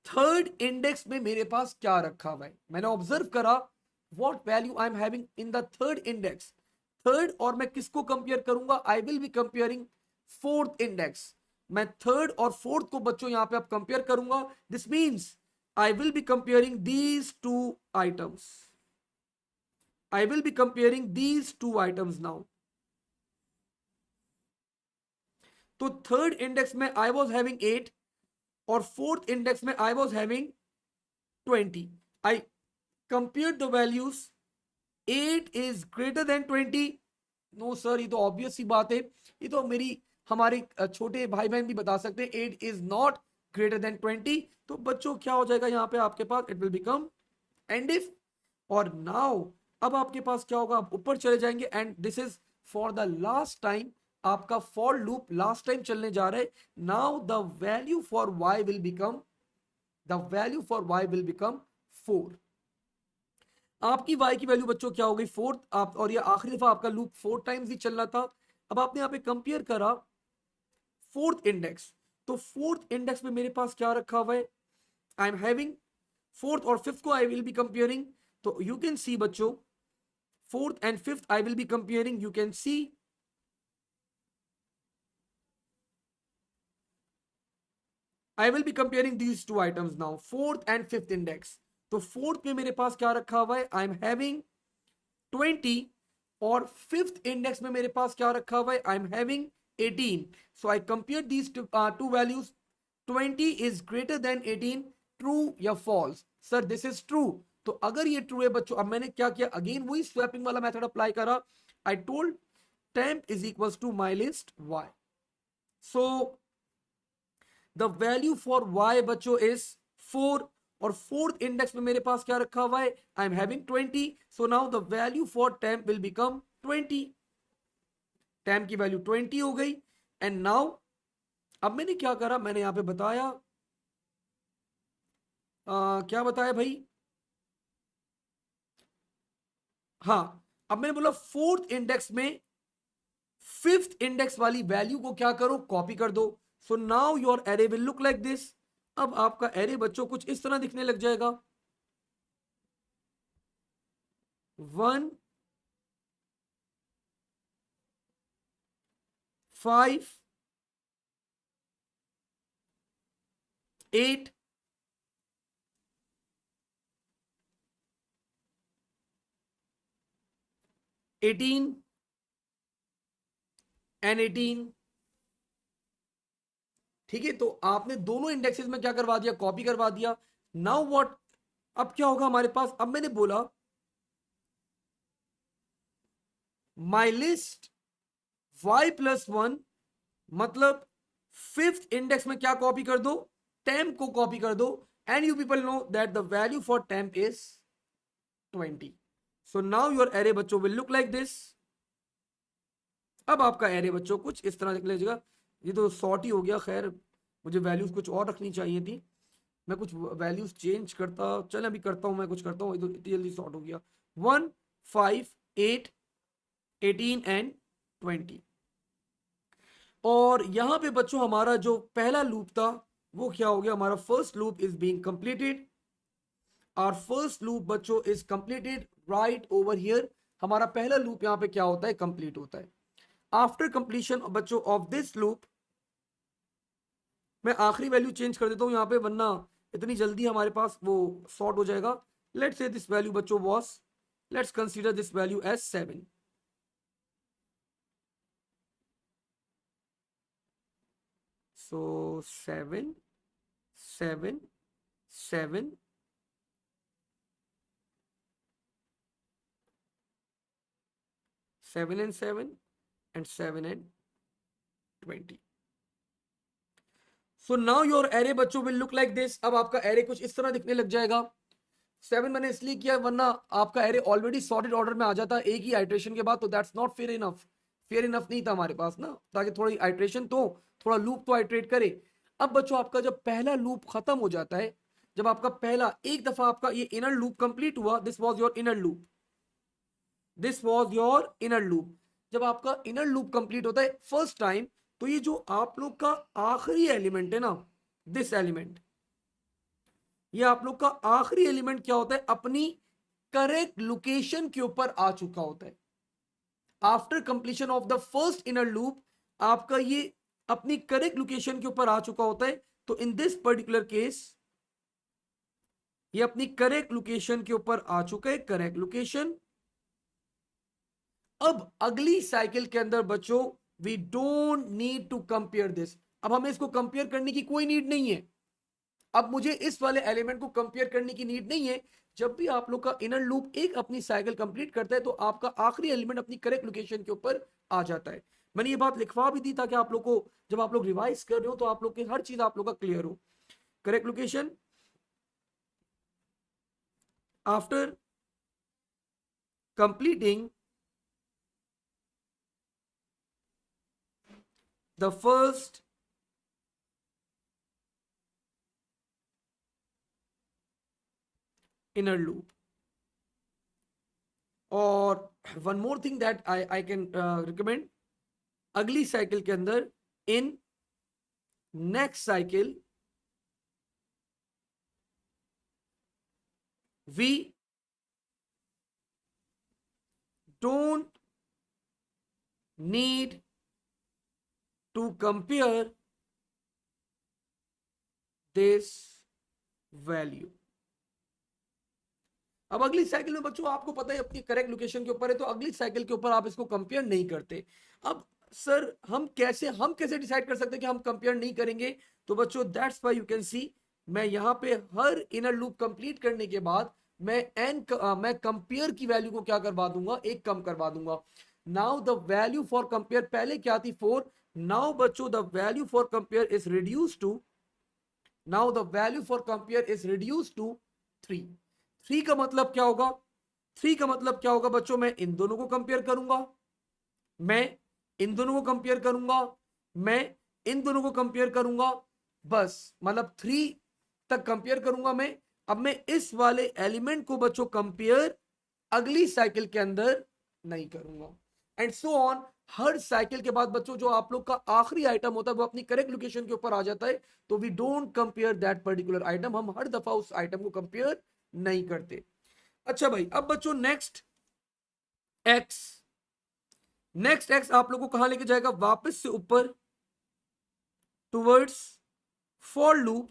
थर्ड इंडेक्स में मेरे पास क्या रखा हुआ है, मैंने ऑब्जर्व करा what value I am having in the third index. Third और मैं किसको कंपेयर करूंगा, आई will B comparing fourth index. मैं थर्ड और फोर्थ को बच्चों यहां पे अब कंपेयर करूंगा। This means I will B comparing these two items, I will B comparing these two items now. तो थर्ड इंडेक्स में आई वॉज हैविंग 8 और फोर्थ इंडेक्स में आई was having 20। I compare the values, 8 is greater than 20। No sir ये तो obvious सी बात है, ये तो हमारे छोटे भाई बहन भी बता सकते हैं 8 इज नॉट ग्रेटर देन 20। तो बच्चों क्या हो जाएगा यहां पे आपके पास, it will become end if. और नाउ अब आपके पास क्या होगा, आप ऊपर चले जाएंगे and this is for the last time, आपका फॉर लूप लास्ट टाइम चलने जा रहा है. Now the value for y will become, the value for y will become 4. आपकी y की वैल्यू बच्चों क्या हो गई 4. आप, और ये आखिरी दफा आपका लूप 4 टाइम्स ही चल रहा था. अब आपने यहाँ पे कंपेयर करा फोर्थ इंडेक्स, तो फोर्थ इंडेक्स में मेरे पास क्या रखा हुआ है, आई एम हैविंग फोर्थ और फिफ्थ को आई विल बी कंपेयरिंग. तो यू कैन सी बच्चों, fourth and fifth I will be comparing. You can see I will be comparing these two items now, fourth and fifth index. तो fourth में मेरे पास क्या रखा हुआ है, आई एम हैविंग 20, और फिफ्थ इंडेक्स में मेरे पास क्या रखा हुआ है, I am having 18. So I compare these two values. 20 is greater than 18, true या false. Sir this is true. तो अगर ये ट्रू है बच्चों, अब मैंने क्या किया, अगेन वही स्वैपिंग वाला मेथड अप्लाई करा. I told temp is equals to mylist y. So the value for y बच्चों is 4, और फोर्थ इंडेक्स में मेरे पास क्या रखा हुआ है, I am having 20. So now the value for temp will become 20. temp की वैल्यू 20 हो गई. एंड नाउ अब मैंने क्या करा, मैंने यहां पे बताया क्या बताया भाई, हाँ, अब मैंने बोला फोर्थ इंडेक्स में फिफ्थ इंडेक्स वाली वैल्यू को क्या करो, कॉपी कर दो. So now your array will look like this. अब आपका एरे बच्चों कुछ इस तरह दिखने लग जाएगा. 1 5 8 18 एंड 18. ठीक है, तो आपने दोनों इंडेक्सेस में क्या करवा दिया, कॉपी करवा दिया. नाउ व्हाट, अब क्या होगा हमारे पास, अब मैंने बोला माई लिस्ट y प्लस 1, मतलब फिफ्थ इंडेक्स में क्या कॉपी कर दो, temp को कॉपी कर दो. And you people know that the value for temp is 20. So now your array बच्चों विल लुक लाइक दिस. अब आपका एरे बच्चों कुछ इस तरह निकल जाएगा. ये तो सॉर्ट ही हो गया, खैर मुझे वैल्यूज कुछ और रखनी चाहिए थी, मैं कुछ वैल्यूज चेंज करता, चल अभी करता हूं, मैं कुछ करता हूं, इतनी जल्दी सॉर्ट हो गया. 1 5 8 18 एंड 20. और यहां पे बच्चों हमारा जो पहला लूप था वो क्या हो गया, हमारा first loop is being completed. Our first loop बच्चों is completed right over here. हमारा पहला लूप यहां पे क्या होता है, कंप्लीट होता है. आफ्टर कंप्लीशन बच्चों ऑफ दिस लूप, मैं आखिरी वैल्यू चेंज कर देता हूं यहां पे, वरना इतनी जल्दी हमारे पास वो सॉर्ट हो जाएगा. लेट्स से दिस वैल्यू बच्चों was, let's consider this value as 7. so 7 7 7 7 and 7 and 7 and 20. So now your array बच्चों will look like this. अब आपका array कुछ इस तरह दिखने लग जाएगा. 7 मैंने इसलिए किया वरना आपका array ऑलरेडी सॉर्टेड ऑर्डर में आ जाता है एक ही आइट्रेशन के बाद, तो that's not fair enough. Fair enough नहीं था हमारे पास ना, ताकि थोड़ी आइट्रेशन तो, थोड़ा लूप तो आइट्रेट करे. अब बच्चों आपका जब पहला लूप खत्म हो जाता है, जब आपका पहला एक दफा आपका ये इनर लूप कंप्लीट हुआ, this was your inner loop, this was your inner loop. जब आपका इनर लूप कंप्लीट होता है फर्स्ट टाइम, तो ये जो आप लोग का आखिरी एलिमेंट है ना, दिस एलिमेंट, ये आप लोग का आखिरी एलिमेंट क्या होता है, अपनी करेक्ट लोकेशन के ऊपर आ चुका होता है. After completion of the first inner loop आपका ये अपनी करेक्ट लोकेशन के ऊपर आ चुका होता है. तो इन दिस पर्टिकुलर केस ये अपनी करेक्ट लोकेशन के ऊपर आ चुका है, करेक्ट लोकेशन. अब अगली साइकिल के अंदर बच्चों we don't need to compare this. अब हमें इसको कंपेयर करने की कोई नीड नहीं है. अब मुझे इस वाले एलिमेंट को कंपेयर करने की नीड नहीं है. जब भी आप लोग का इनर लूप एक अपनी साइकिल कंप्लीट करता है, तो आपका आखिरी एलिमेंट अपनी करेक्ट लोकेशन के ऊपर आ जाता है. मैंने ये बात लिखवा भी दी ताकि आप लोग को जब आप लोग रिवाइज कर रहे हो तो आप लोग की हर चीज आप लोग का क्लियर हो. Correct location after completing the first inner loop. और one more thing that I can recommend, अगली साइकिल के अंदर in next cycle we don't need to compare this value. अब अगली साइकिल में बच्चों आपको पता है अपनी करेक्ट लोकेशन के ऊपर है, तो अगली साइकिल के ऊपर आप इसको कंपेयर नहीं करते. अब सर हम कैसे डिसाइड कर सकते हैं कि हम कंपेयर नहीं करेंगे? तो बच्चों दैट्स व्हाई यू कैन सी, मैं यहाँ पे हर इनर लूप कंप्लीट करने के बाद मैं कंपेयर की वैल्यू को क्या करवा दूंगा, एक कम करवा दूंगा. Now the value for compare पहले क्या थी 4, नाउ बच्चों the value for compare is reduce to, now the value for compare is reduce to 3. 3 का मतलब क्या होगा? 3 का मतलब क्या होगा बच्चों? मैं इन दोनों को कंपेयर करूंगा, मैं इन दोनों को कंपेयर करूंगा, मैं इन दोनों को कंपेयर करूंगा, बस मतलब 3 तक कंपेयर करूंगा मैं. अब मैं इस वाले एलिमेंट को बच्चों कंपेयर अगली साइकिल के अंदर नहीं करूंगा. And so on, her cycle के बाद बच्चों जो आप लोग का आखिरी आइटम होता है वो अपनी करेक्ट लोकेशन के ऊपर आ जाता है, तो we don't compare that particular item, हम हर दफा उस आइटम को कंपेयर नहीं करते. अच्छा भाई, अब बच्चों नेक्स्ट एक्स आप लोगों को कहां लेके जाएगा? वापस से ऊपर टुवर्ड्स फॉर लूप.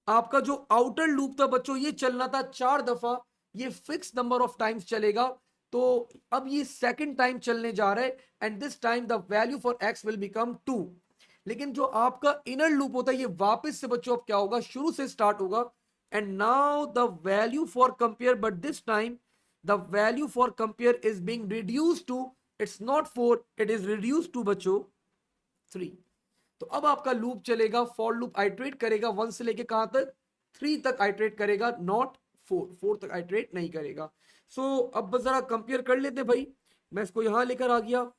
आपका जो आउटर लूप था बच्चों ये चलना था 4 दफा, ये फिक्स नंबर ऑफ टाइम्स चलेगा. तो अब ये सेकंड टाइम चलने जा रहा है and this time the value for x will become 2. लेकिन जो आपका इनर लूप होता है ये वापस से बच्चों अब क्या होगा, शुरू से स्टार्ट होगा. And now the value for compare, but this time the value for compare is being reduced to, it's not 4, it is reduced to बच्चों 3. तो अब आपका लूप चलेगा, फॉर लूप आइट्रेट करेगा 1 से लेके कहां तक? 3 तक आइट्रेट करेगा, नॉट 4 तक आइट्रेट नहीं करेगा. सो अब जरा कंपेयर कर लेते भाई, मैं इसको यहां लेकर आ गया.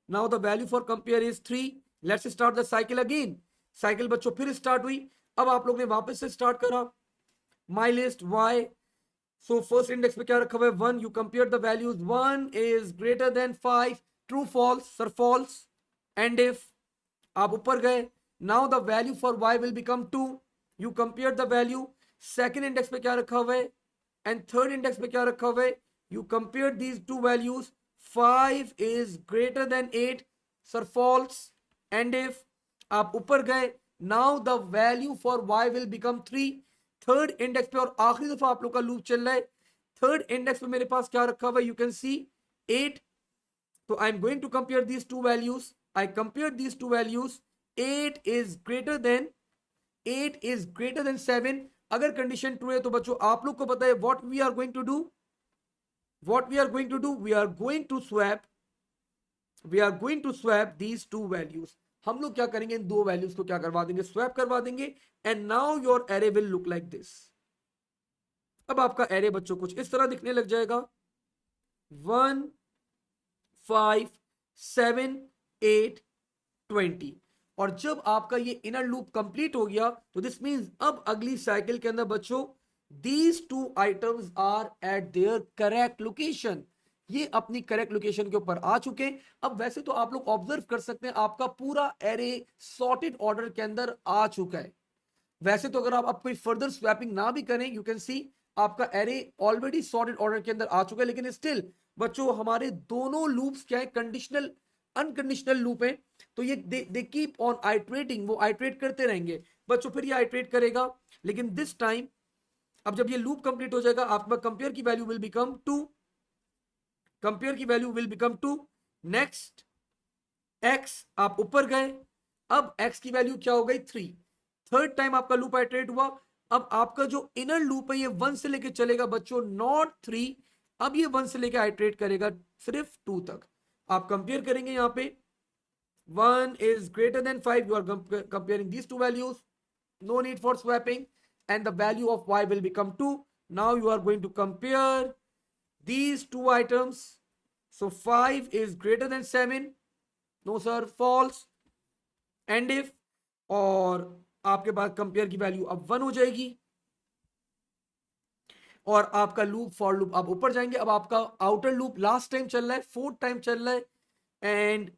Now the value for compare is 3. Let's start the cycle again. Cycle बच्चों फिर स्टार्ट हुई. अब आप लोग ने वापस से स्टार्ट करा. My list y, so first index पे क्या रखा हुआ है? 1. You compare the values, 1 is greater than 5, true false, sir false. And if आप ऊपर गए, now the value for y will become 2. You compare the value. Second index पे क्या रखा हुआ है एंड थर्ड इंडेक्स पे क्या रखा हुआ है? You compare these two values, 5 is greater than 8, sir false. And if आप ऊपर गए, now the value for y will become 3. Third index पे और आखिरी दफा आप लोग का लूप चल रहा है. थर्ड इंडेक्स पे मेरे पास क्या रखा हुआ है? You can see 8. तो I am going to compare these two values. I compare these two values. 8 is greater than 7. अगर कंडीशन ट्रू है तो बच्चों आप लोग को पता है what we are going to do. We are going to swap these two values. हम लोग क्या करेंगे? इन दो वैल्यूज को क्या करवा देंगे? स्वैप करवा देंगे. And now your array will look like this. अब आपका एरे बच्चों कुछ इस तरह दिखने लग जाएगा. 1 5 7 8 20. और जब आपका ये इनर लूप कंप्लीट हो गया तो दिस मींस अब अगली साइकिल के अंदर बच्चों these two items are at their correct location. ये अपनी करेक्ट लोकेशन के ऊपर आ चुके हैं. अब वैसे तो आप लोग ऑब्जर्व कर सकते हैं आपका पूरा एरे सॉर्टेड ऑर्डर के अंदर आ चुका है. वैसे तो अगर आप कोई फर्दर स्वैपिंग ना भी करें, यू कैन सी आपका एरे ऑलरेडी सॉर्टेड ऑर्डर के अंदर आ चुका है. लेकिन स्टिल बच्चों हमारे दोनों लूप्स क्या है? कंडीशनल अनकंडीशनल लूप है. तो ये दे कीप ऑन आइट्रेटिंग, वो आइट्रेट करते रहेंगे बच्चों. फिर ये आइट्रेट करेगा. लेकिन दिस टाइम अब जब ये लूप कंप्लीट हो जाएगा आपका कंपेयर की value will become 2. Next x आप ऊपर गए. अब एक्स की वैल्यू क्या हो गई? 3. थर्ड टाइम आपका लूप आइट्रेट हुआ. अब आपका जो इनर लूप है ये 1 से लेके चलेगा बच्चों, नॉट 3. अब ये 1 से लेके आइट्रेट करेगा सिर्फ 2 तक. आप कंपेयर करेंगे यहां पे 1 is greater than 5. You are comparing these two values. No need for swapping. And the value of y will become 2. Now you are going to compare these two items. So 5 is greater than 7. No sir, false. And if, और आपके पास compare की value अब 1 हो जाएगी और आपका loop for loop आप ऊपर जाएंगे. अब आपका आउटर लूप लास्ट टाइम चल रहा है, फोर्थ टाइम चल रहा है एंड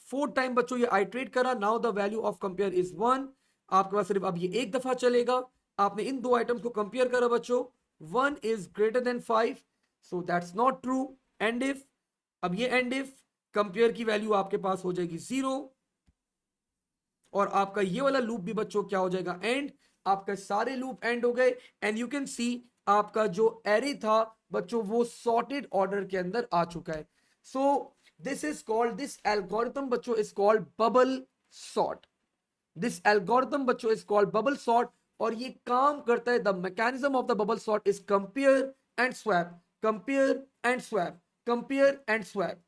फोर्थ टाइम बच्चों ये आइट्रेट करा. Now the value of compare is 1. आपके पास सिर्फ अब ये एक दफा चलेगा. आपने इन दो आइटम्स को कंपेयर करा बच्चों. 1 is greater than 5, so that's not true. And if, अब ये एंड इफ कंपेयर की वैल्यू आपके पास हो जाएगी 0 और आपका ये वाला लूप भी बच्चों क्या हो जाएगा, एंड. आपका सारे लूप एंड हो गए एंड यू कैन सी आपका जो एरे था बच्चों वो सॉर्टेड ऑर्डर के अंदर आ चुका है. So this is called, this algorithm बच्चों is called bubble sort. This algorithm बच्चों इज कॉल्ड बबल सॉर्ट. और ये काम करता है, the mechanism of the bubble sort is compare and swap, compare and swap, compare and swap.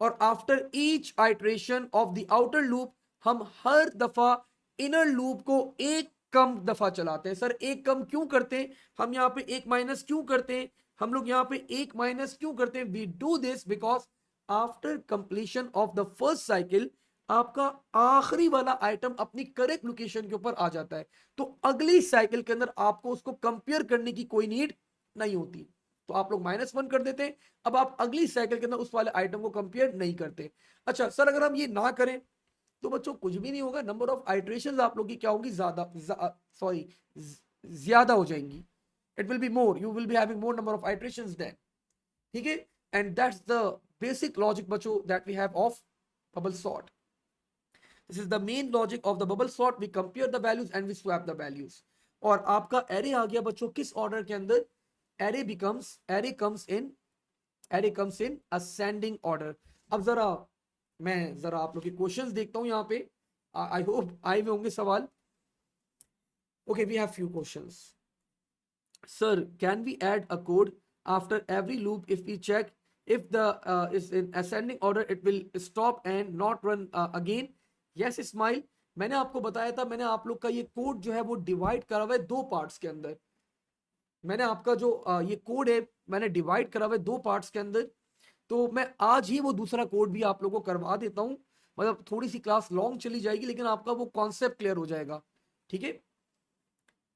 और after each iteration of the outer loop हम हर दफा इनर लूप को एक कम दफा चलाते हैं. सर एक कम क्यों करते हैं हम, यहां पे एक माइनस क्यों करते हैं हम लोग, यहां पे एक माइनस क्यों करते हैं? We do this because after completion of the first cycle आपका आखिरी वाला आइटम अपनी करेक्ट लोकेशन के ऊपर आ जाता है. तो अगली साइकिल के अंदर आपको उसको कंपेयर करने की कोई नीड नहीं होती. तो आप लोग -1 कर देते हैं. अब आप अगली साइकिल के अंदर उस वाले आइटम को कंपेयर नहीं करते. अच्छा सर अगर हम ये ना करें तो बच्चों कुछ भी नहीं होगा. नंबर ऑफ आइट्रेशंस आप लोग की क्या होगी, ज्यादा हो जाएंगी. It will be more, you will be having more number of iterations then. ठीक है. And that's the basic logic बच्चों that we have of bubble sort. This is the main logic of the bubble sort. We compare the values and we swap the values. और आपका array आ गया बच्चों किस order के अंदर? Array comes in ascending order. अब जरा मैं जरा आप लोग के क्वेश्चंस देखता हूं यहां पे. आई होप आए हुए होंगे सवाल. Okay, we have few questions. Sir can we add a code after every loop if we check if the is in ascending order it will stop and not run again? Yes Ismail, मैंने आपको बताया था, मैंने आप लोग का ये code जो है वो डिवाइड करा हुआ है दो पार्ट्स के अंदर. मैंने आपका जो ये कोड है मैंने डिवाइड करा हुआ है दो पार्ट्स के अंदर. तो मैं आज ही वो दूसरा कोड भी आप लोगों को करवा देता हूं. मतलब थोड़ी सी क्लास लॉन्ग चली जाएगी लेकिन आपका वो कॉन्सेप्ट क्लियर हो जाएगा. ठीक है.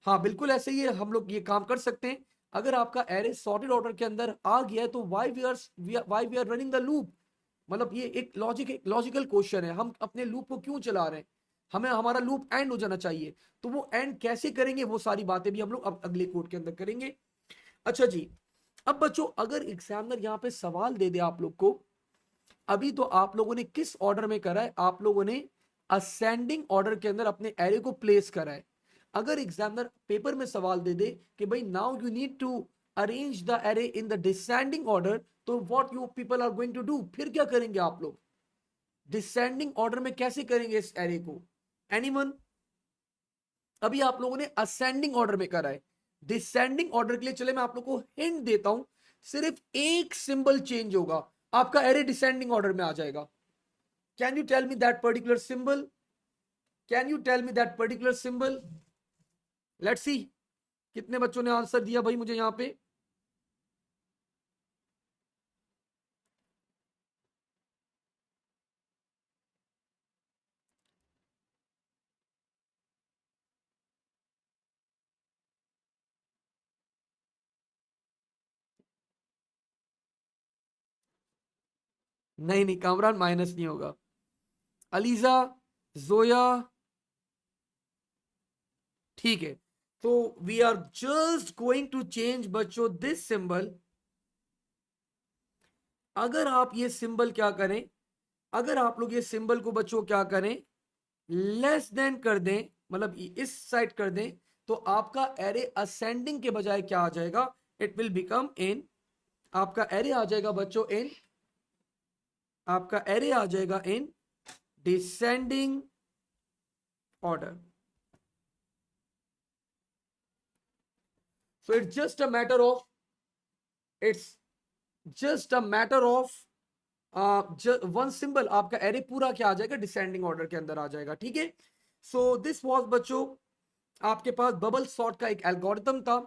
हाँ बिल्कुल ऐसे ही हम लोग ये काम कर सकते हैं. अगर आपका एरे सॉर्टेड ऑर्डर के अंदर आ गया है तो why we are running the loop. मतलब ये एक लॉजिकल क्वेश्चन है. हम अपने लूप को क्यों चला रहे हैं? हमें हमारा लूप एंड हो जाना चाहिए. तो वो एंड कैसे करेंगे वो सारी बातें भी हम लोग अब अगले कोड के अंदर करेंगे. अच्छा जी, अब बच्चों अगर एग्जामिनर यहाँ पे सवाल दे दे आप लोग को, अभी तो आप लोगों ने किस ऑर्डर में करा है? आप लोगों ने असेंडिंग ऑर्डर के अंदर अपने एरे को प्लेस करा है. अगर एग्जामिनर पेपर में सवाल दे दे कि भाई now you need to arrange the array in the descending order, तो what you people are going to do? फिर क्या करेंगे आप लोग? डिसेंडिंग ऑर्डर में कैसे करेंगे इस एरे को? एनीवन? अभी आप लोगों ने असेंडिंग ऑर्डर में करा है. डिसेंडिंग ऑर्डर के लिए चले मैं आप लोग को हिंट देता हूं. सिर्फ एक सिंबल चेंज होगा, आपका एरे डिसेंडिंग ऑर्डर में आ जाएगा. Can you tell me that particular symbol? Can you tell me that particular symbol? Let's see कितने बच्चों ने आंसर दिया भाई मुझे यहां पे. नहीं नहीं कामरान, माइनस नहीं होगा. अलीजा, जोया, ठीक है. तो we are just going to change बच्चों दिस सिंबल. अगर आप ये सिंबल क्या करें, अगर आप लोग ये सिंबल को बच्चों क्या करें, लेस देन कर दें, मतलब इस साइड कर दें, तो आपका एरे असेंडिंग के बजाय क्या आ जाएगा? इट विल बिकम इन, आपका एरे आ जाएगा बच्चों इन, आपका एरे आ जाएगा in descending order. So it's just a matter of, it's just a matter of one symbol, आपका एरे पूरा क्या आ जाएगा? डिसेंडिंग ऑर्डर के अंदर आ जाएगा. ठीक है. सो दिस वाज बच्चों आपके पास बबल सॉर्ट का एक एल्गोरिथम था.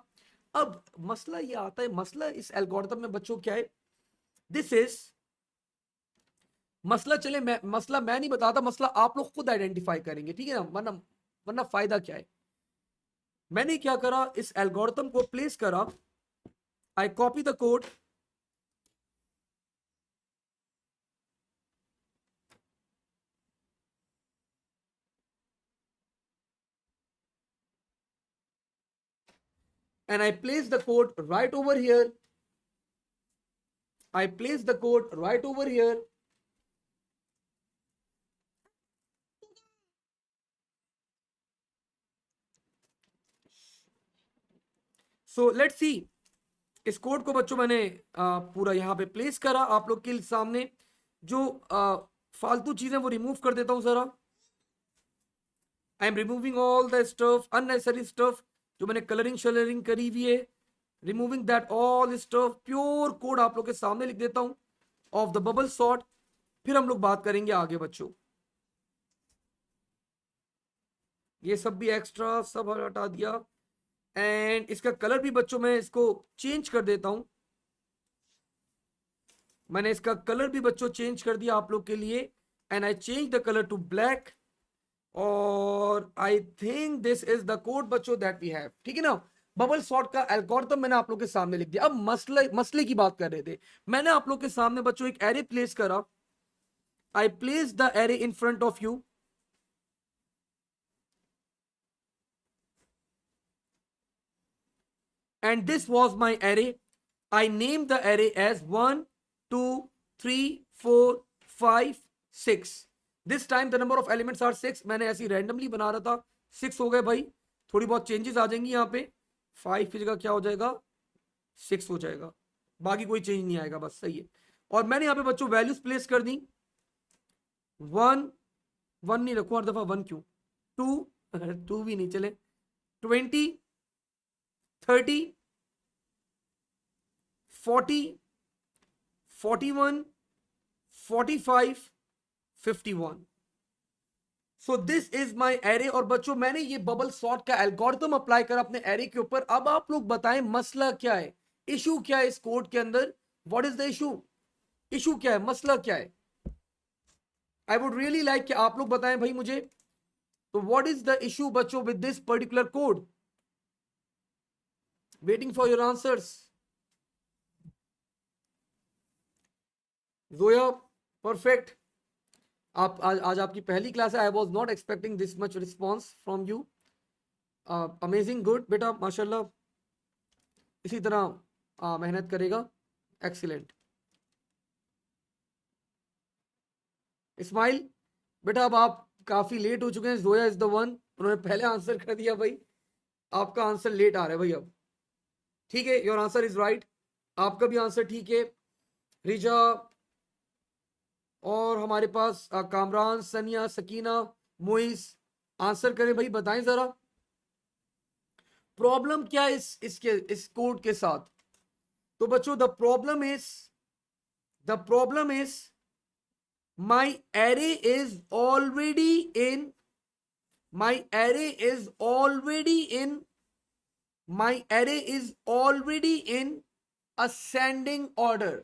अब मसला ये आता है, मसला इस एल्गोरिथम में बच्चों क्या है, दिस इज मसला, चले मसला मैं नहीं बताता, मसला आप लोग खुद आइडेंटिफाई करेंगे, ठीक है ना, वरना वरना फायदा क्या है। मैंने क्या करा, इस एल्गोरिथम को प्लेस करा, I copy the code, and I place the code right over here. I place the code right over here. So let's see. इस कोड को बच्चों मैंने पूरा यहाँ पे प्लेस करा आप लोग के सामने। जो फालतू चीजें वो रिमूव कर देता हूं जरा। I am removing all the stuff, unnecessary stuff जो मैंने कलरिंग शलरिंग करी हुई है, removing that all stuff. Pure code आप लोग के सामने लिख देता हूं ऑफ द बबल सॉर्ट। फिर हम लोग बात करेंगे आगे बच्चों। ये सब भी एक्स्ट्रा सब हटा दिया, एंड इसका कलर भी बच्चों मैं इसको चेंज कर देता हूं। मैंने इसका कलर भी बच्चों चेंज कर दिया आप लोग के लिए, and I change the colour to black. और I think this is the code बच्चों दैट वी हैव, ठीक है ना। बबल सॉर्ट का एल्गोरिथम मैंने आप लोग के सामने लिख दिया। अब मसले की बात कर रहे थे, मैंने आप लोग के सामने बच्चों एक एरे प्लेस करा। I place the array in front of you, and this was my array. I named the array as 1, 2, 3, 4, 5, 6. This time the number of elements are 6. मैंने ऐसी randomly बना रहा था, 6 हो गए भाई। थोड़ी बहुत चेंजेस आ जाएंगी यहाँ पे, 5 की जगह क्या हो जाएगा, 6 हो जाएगा, बाकी कोई चेंज नहीं आएगा, बस सही है। और मैंने यहाँ पे बच्चों वैल्यूज प्लेस कर दी। 1 1 नहीं रखूं हर दफा, 1 क्यों, 2 2 भी नहीं चले, 20 30 40 41 45 51। सो दिस इज माई एरे। और बच्चों मैंने ये बबल सॉर्ट का एल्गोरिथम अप्लाई करा अपने एरे के ऊपर। अब आप लोग बताएं मसला क्या है, इशू क्या है इस कोड के अंदर, what is the issue, issue क्या है, मसला क्या है। आई वुड रियली लाइक कि आप लोग बताएं भाई मुझे, तो व्हाट इज द इशू बच्चों with this particular code. Waiting for your answers. Zoya perfect, आप आज आपकी पहली क्लास है। I was not expecting this much response from you. Amazing, good बेटा, माशाल्लाह, इसी तरह मेहनत करेगा। एक्सीलेंट। इस्माइल बेटा, अब आप काफी लेट हो चुके हैं। जोया इज द वन, उन्होंने पहले आंसर कर दिया भाई, आपका आंसर लेट आ रहा है भाई अब। ठीक है, योर आंसर इज राइट, आपका भी आंसर ठीक है। रिजा, और हमारे पास कामरान, सनिया, सकीना, मोइस, आंसर करें भाई, बताएं जरा प्रॉब्लम क्या है इस कोड के साथ। तो बच्चों the problem is my array is already in my array is already in my array is already in ascending order।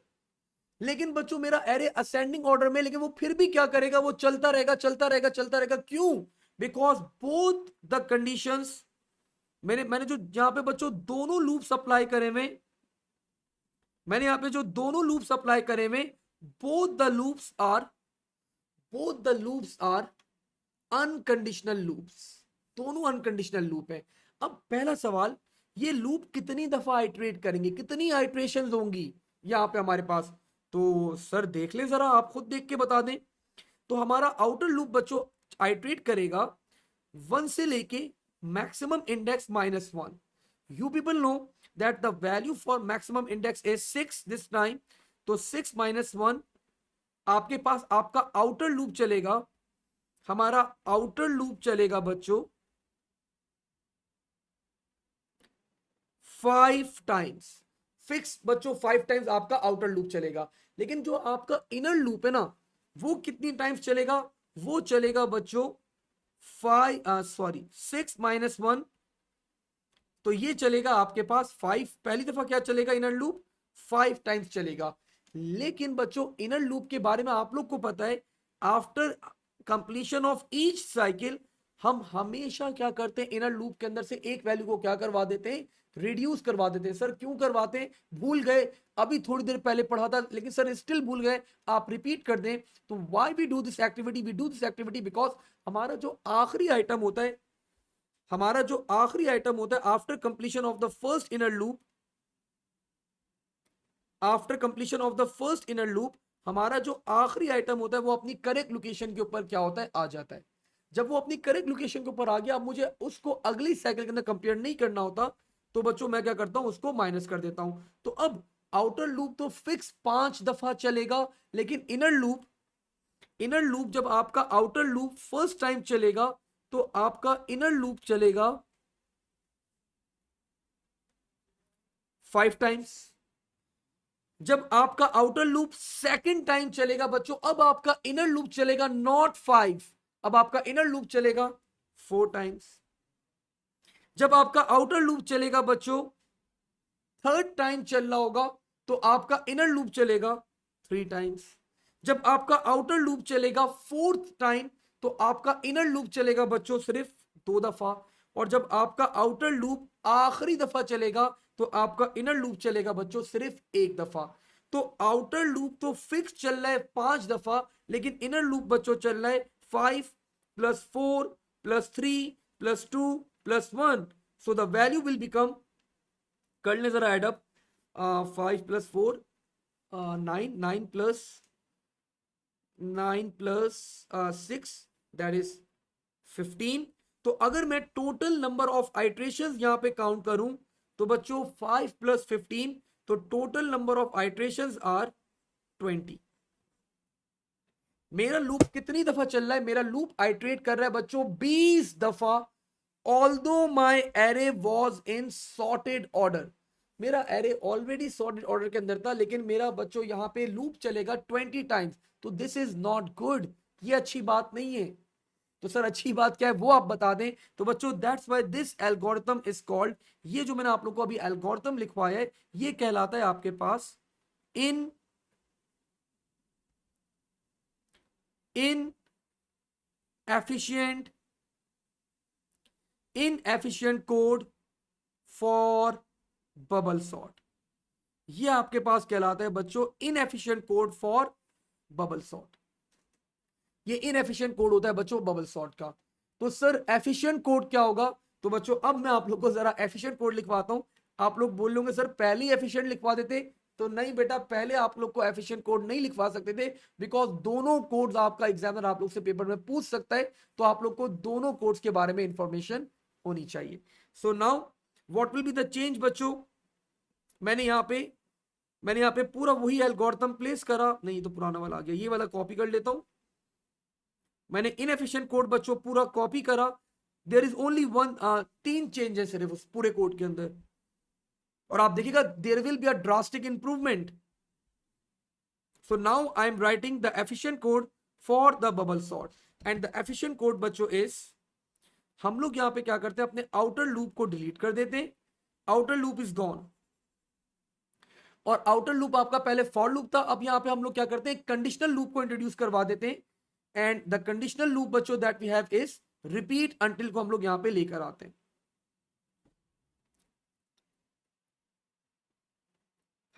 लेकिन बच्चों मेरा एरे असेंडिंग ऑर्डर में, लेकिन वो फिर भी क्या करेगा, वो चलता रहेगा चलता रहेगा चलता रहेगा। क्यों? बिकॉज बोथ द कंडीशंस, मैंने जो यहां पे बच्चों दोनों लूप्स अप्लाई करे में, मैंने यहां पे जो दोनों लूप्स अप्लाई करे में, both the loops are unconditional loops, दोनों अनकंडीशनल लूप है। अब पहला सवाल, ये लूप कितनी दफा आइट्रेट करेंगे, कितनी आइट्रेशंस होंगी यहां पे हमारे पास। तो सर देख ले जरा, आप खुद देख के बता दें। तो हमारा आउटर लूप बच्चों आइट्रेट करेगा 1 से लेके maximum index -1। You people know that the value for maximum index is 6 this time. तो 6 - 1 आपके पास आपका आउटर लूप चलेगा। हमारा आउटर लूप चलेगा बच्चों 5 टाइम्स फिक्स। बच्चों 5 टाइम्स आपका आउटर लूप चलेगा। लेकिन जो आपका इनर लूप है ना, वो कितनी टाइम्स चलेगा, वो चलेगा बच्चों 6 - 1 तो ये चलेगा आपके पास 5, पहली दफा क्या चलेगा इनर लूप 5 टाइम्स चलेगा। लेकिन बच्चों इनर लूप के बारे में आप लोग को पता है, after completion of each cycle हम हमेशा क्या करते हैं, इनर लूप के अंदर से एक वैल्यू को क्या करवा देते हैं, रिड्यूस करवा देते हैं। सर क्यों करवाते हैं, भूल गए, अभी थोड़ी देर पहले पढ़ा था लेकिन सर स्टिल भूल गए, आप रिपीट कर दें। तो why we do this activity, we do this activity because हमारा जो आखिरी आइटम होता है, हमारा जो आखिरी आइटम होता है after completion of the first inner loop, after completion of the first inner loop हमारा जो आखिरी आइटम होता है वो अपनी करेक्ट लोकेशन के ऊपर क्या होता है, आ जाता है। जब वो अपनी करेक्ट लोकेशन के ऊपर आ गया, अब मुझे उसको अगली साइकिल के अंदर कंपेयर नहीं करना होता, तो बच्चों मैं क्या करता हूं, उसको माइनस कर देता हूं। तो अब आउटर लूप तो फिक्स 5 दफा चलेगा, लेकिन इनर लूप, इनर लूप जब आपका आउटर लूप फर्स्ट टाइम चलेगा तो आपका इनर लूप चलेगा 5 टाइम्स। जब आपका आउटर लूप सेकंड टाइम चलेगा बच्चों, अब आपका इनर लूप चलेगा नॉट 5, अब आपका इनर लूप चलेगा 4 टाइम्स। जब आपका आउटर लूप चलेगा बच्चों थर्ड टाइम चल रहा होगा, तो आपका इनर लूप चलेगा 3 टाइम्स। जब आपका आउटर लूप चलेगा फोर्थ टाइम, तो आपका इनर लूप चलेगा बच्चों सिर्फ 2 दफा। और जब आपका आउटर लूप आखिरी दफा चलेगा, तो आपका इनर लूप चलेगा बच्चों सिर्फ 1 दफा। तो आउटर लूप तो फिक्स चल रहा है 5 दफा, लेकिन इनर लूप बच्चों चल रहा है 5 plus 4 plus 3 plus 2 plus 1। So the value will become, कर लें जरा add up, 5 plus 4 9, 9 plus 6 that is 15। तो अगर मैं टोटल नंबर ऑफ आइट्रेशन यहां पे काउंट करूं, तो बच्चों 5 प्लस 15, तो total number of iteration are 20। मेरा लूप कितनी दफा चल रहा है, मेरा लूप आइट्रेट कर रहा है बच्चों 20 दफा। Although my array was in sorted order, मेरा एरे ऑलरेडी सॉर्टेड ऑर्डर के अंदर था, लेकिन मेरा बच्चों यहां पे लूप चलेगा 20 टाइम्स। तो दिस इज नॉट गुड, ये अच्छी बात नहीं है। तो सर अच्छी बात क्या है वो आप बता दें। तो बच्चों that's why this algorithm is called, ये जो मैंने आप लोग को अभी एल्गोरिथम लिखवाया है, ये कहलाता है आपके पास इन inefficient inefficient code for bubble sort. ये आपके पास कहलाता है बच्चों inefficient code for bubble sort. ये इनएफिशिएंट कोड होता है बच्चों बबल सॉर्ट का। तो सर एफिशिएंट कोड क्या होगा, तो बच्चों अब मैं आप लोग को जरा एफिशिएंट कोड लिखवाता हूं। आप लोग बोल लोगे सर पहले ही एफिशिएंट लिखवा देते, तो नहीं बेटा, पहले आप लोग को एफिशिएंट कोड नहीं लिखवा सकते थे, बिकॉज दोनों कोड्स आपका एग्जामिनर आप लोग से पेपर में पूछ सकता है। तो आप लोग को दोनों कोड्स के बारे में इंफॉर्मेशन होनी चाहिए। सो now what will be the change बच्चों, मैंने यहाँ पे पूरा वही एल्गोरिथम प्लेस करा, नहीं तो पुराना वाला आ गया, ये वाला कॉपी कर लेता हूं। मैंने इनएफिशिएंट कोड बच्चों पूरा कॉपी करा। There is only one, 3 changes सिर्फ उस पूरे कोड के अंदर, और आप देखिएगा there will be a drastic improvement. So now I am writing the efficient code for the bubble sort, and the efficient code बच्चों इज, हम लोग यहां पे क्या करते हैं, अपने आउटर लूप को डिलीट कर देते हैं। आउटर लूप इज गॉन, और आउटर लूप आपका पहले फॉर लूप था, अब यहां पे हम लोग क्या करते हैं, कंडीशनल लूप को इंट्रोड्यूस करवा देते हैं। एंड द कंडीशनल लूप बच्चों that we have is repeat until को हम लोग यहां पे लेकर आते हैं।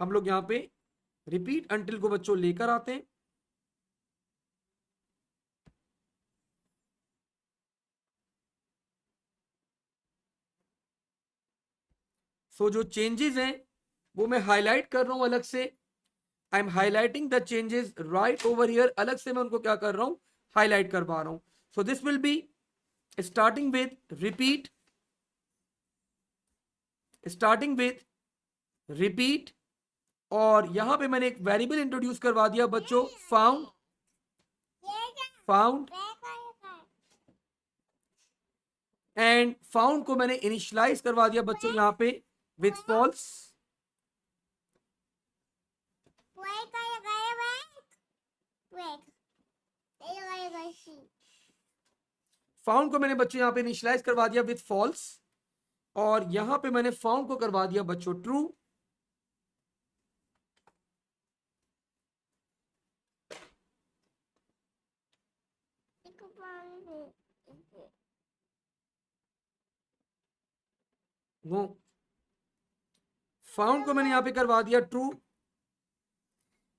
हम लोग यहां पे रिपीट अंटिल को बच्चों लेकर आते हैं। सो जो चेंजेस हैं वो मैं हाईलाइट कर रहा हूं अलग से। I am highlighting the changes right over here, अलग से मैं उनको क्या कर रहा हूं, हाईलाइट करवा रहा हूं। So this will be starting with repeat, starting with repeat, और यहां पे मैंने एक वेरिएबल इंट्रोड्यूस करवा दिया बच्चों, फाउंड, फाउंड, एंड फाउंड को मैंने इनिशियलाइज करवा दिया बच्चों यहां पे विथ फॉल्स। फाउंड को मैंने बच्चों यहां पे इनिशियलाइज करवा दिया विथ फॉल्स, और यहां पे मैंने फाउंड को करवा दिया बच्चों ट्रू। नो, फाउंड को मैंने यहां पे करवा दिया true.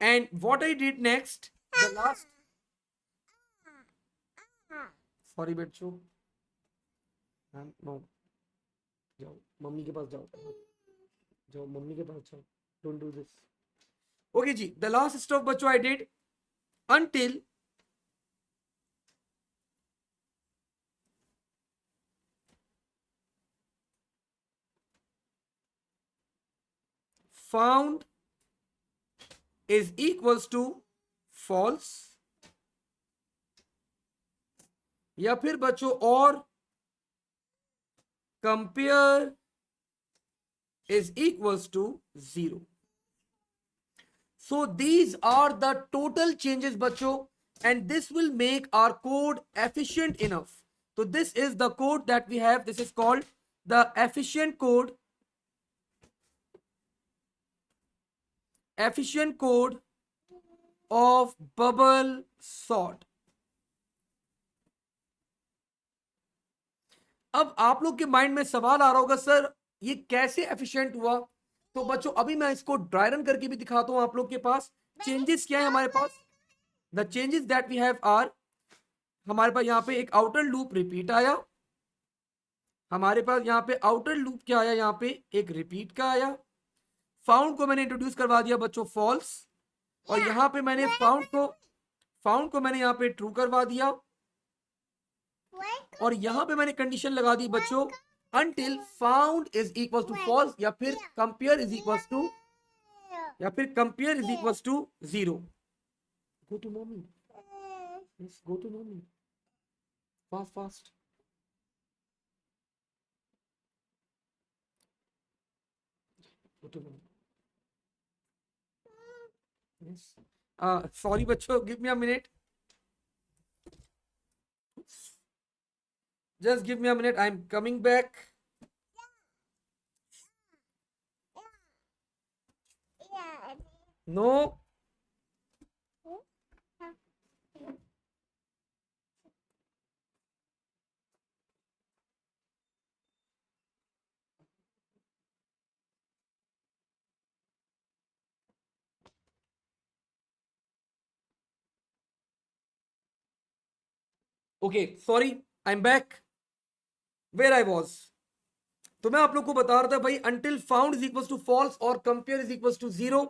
And what I did next, the last, sorry बच्चों, नो, जाओ मम्मी के पास जाओ, जाओ मम्मी के पास जाओ, डोंट डू दिस। ओके जी, द लास्ट स्टेप बच्चों I did until found is equals to false, या फिर बच्चों और compare is equals to 0. So these are the total changes बच्चों, and this will make our code efficient enough. So this is the code that we have. This is called the efficient code. Efficient code of bubble sort. अब आप लोग के mind में सवाल आ रहा होगा, sir ये कैसे एफिशिएंट हुआ? तो बच्चों अभी मैं इसको ड्राई रन करके भी दिखाता हूं आप लोग के पास। चेंजेस क्या है हमारे पास? The changes that we have are, हमारे पास यहाँ पे एक आउटर लूप रिपीट आया, हमारे पास यहाँ पे आउटर लूप क्या आया, यहाँ पे एक रिपीट का आया, फाउंड को मैंने इंट्रोड्यूस करवा दिया बच्चों फॉल्स, और यहाँ पे मैंने फाउंड को मैंने यहाँ पे ट्रू करवा दिया, और यहां पे मैंने कंडीशन लगा दी बच्चों until found is equals to false, या फिर compare is equals to, या फिर compare is equals to 0. Go to mommy. Yes, go to mommy. Fast, fast. Go to mommy. Yes. Sorry बच्चों, give me a minute. Just give me a minute. I'm coming back. No. Okay, sorry. I'm back. Where I was. तो मैं आप लोग को बता रहा था भाई until found is equals to false और compare is equals to 0.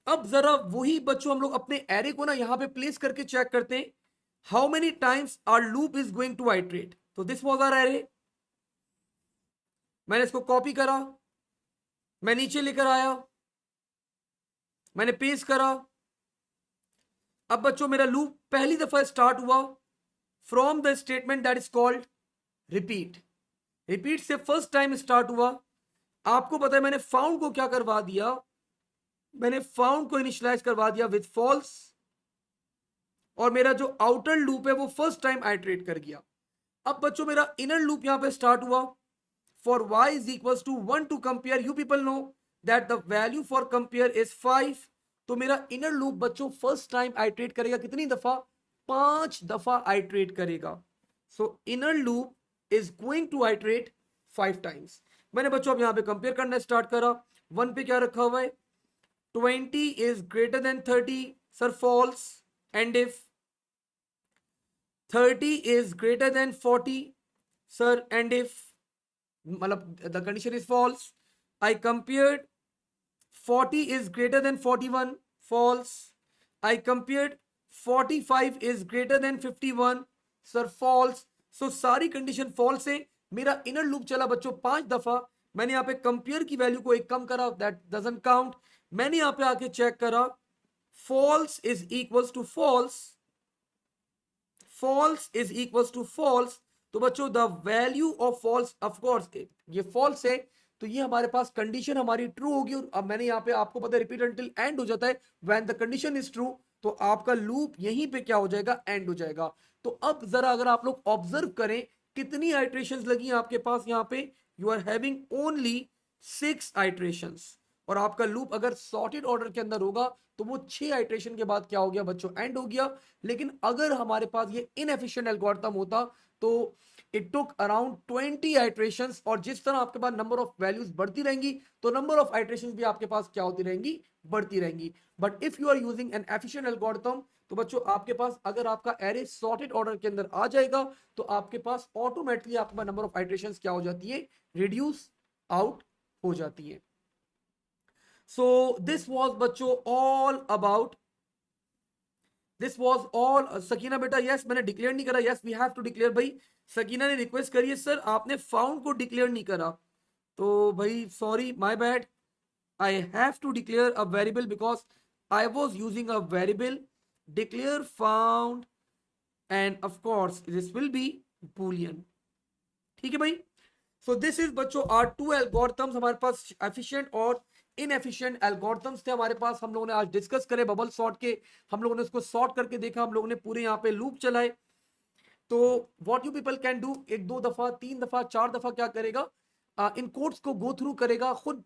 अब जरा वही बच्चों हम लोग अपने एरे को ना यहां पे प्लेस करके चेक करते हैं how many times our loop is going to iterate. तो दिस वाज आवर एरे, मैंने इसको कॉपी करा, मैं नीचे लेकर आया, मैंने पेस्ट करा. अब बच्चों मेरा लूप पहली दफा स्टार्ट हुआ from the statement that is called repeat. Repeat से फर्स्ट टाइम स्टार्ट हुआ. आपको पता है मैंने फाउंड को क्या करवा दिया, मैंने फाउंड को इनिशियलाइज करवा दिया विद फॉल्स, और मेरा जो आउटर लूप है वो फर्स्ट टाइम आइटरेट कर गया. अब बच्चों मेरा इनर लूप यहां पे स्टार्ट हुआ for y is equal to 1 to compare. You people know that the value for compare is 5. तो मेरा इनर लूप बच्चों फर्स्ट टाइम आइटरेट करेगा कितनी दफा? 5 दफा आइटरेट करेगा. So inner loop is going to iterate 5 times. मैंने बच्चों अब यहां पे कंपेयर करना स्टार्ट करा. 1 पे क्या रखा हुआ है? 20 is greater than 30, sir, false. And if 30 is greater than 40, sir, and if the condition is false. I compared 40 is greater than 41, false. I compared 45 is greater than 51, sir, false. So सारी condition false है. मेरा inner loop चला बच्चों 5 दफा. मैंने यहाँ पे compare की वैल्यू को एक कम करा, दैट डजंट काउंट. मैंने यहां पे आके चेक करा false is equals to false, false is equals to false. तो बच्चों the value of false, of course ये फॉल्स है, तो ये हमारे पास कंडीशन हमारी ट्रू होगी. और अब मैंने यहाँ पे आपको पता है रिपीट अंटिल एंड हो जाता है when the condition is true. तो आपका लूप यहीं पे क्या हो जाएगा? एंड हो जाएगा. तो अब जरा अगर आप लोग ऑब्जर्व करें कितनी आइट्रेशंस लगी हैं आपके पास यहाँ पे, you are having only 6 iterations. और आपका लूप अगर सॉर्टेड ऑर्डर के अंदर होगा तो वो 6 आइट्रेशन के बाद क्या हो गया बच्चों, एंड हो गया। लेकिन अगर हमारे पास ये इनएफिशिएंट एल्गोरिथम होता तो इट टुक अराउंड 20 आइट्रेशंस, और जिस तरह आपके पास नंबर ऑफ वैल्यूज बढ़ती रहेंगी तो नंबर ऑफ आइट्रेशंस भी आपके पास क्या होती रहेंगी, बढ़ती रहेंगी। But if you are using an efficient algorithm तो बच्चों आपके पास अगर आपका एरे सॉर्टेड ऑर्डर के अंदर आ जाएगा तो आपके पास ऑटोमेटिकली आपके पास नंबर ऑफ आइट्रेशंस क्या हो जाती है, रिड्यूस आउट हो जाती है। सो दिस वाज बच्चों all about, this was all. Sakina बेटा यस मैंने डिक्लेयर नहीं करा, yes we have to declare. भाई सकीना ने रिक्वेस्ट करी है सर आपने फाउंड को डिक्लेयर नहीं करा, तो भाई sorry my bad, I have to declare a variable because I was using a variable declare found and of course this will be boolean। ठीक है भाई। सो दिस इज बच्चों आर टू एल्गोरिथम्स, हमारे पास एफिशिएंट और इनएफिशिएंट एल्गोरिथम्स थे हमारे पास। हम लोगों ने आज डिस्कस करे बबल सॉर्ट के, हम लोगों ने उसको सॉर्ट करके देखा, हम लोगों ने पूरे यहाँ पे लूप चलाए। तो what you people can do, एक दो दफा, तीन दफा, चार दफा क्या करेगा, इन कोड्स को गो थ्रू करेगा, खुद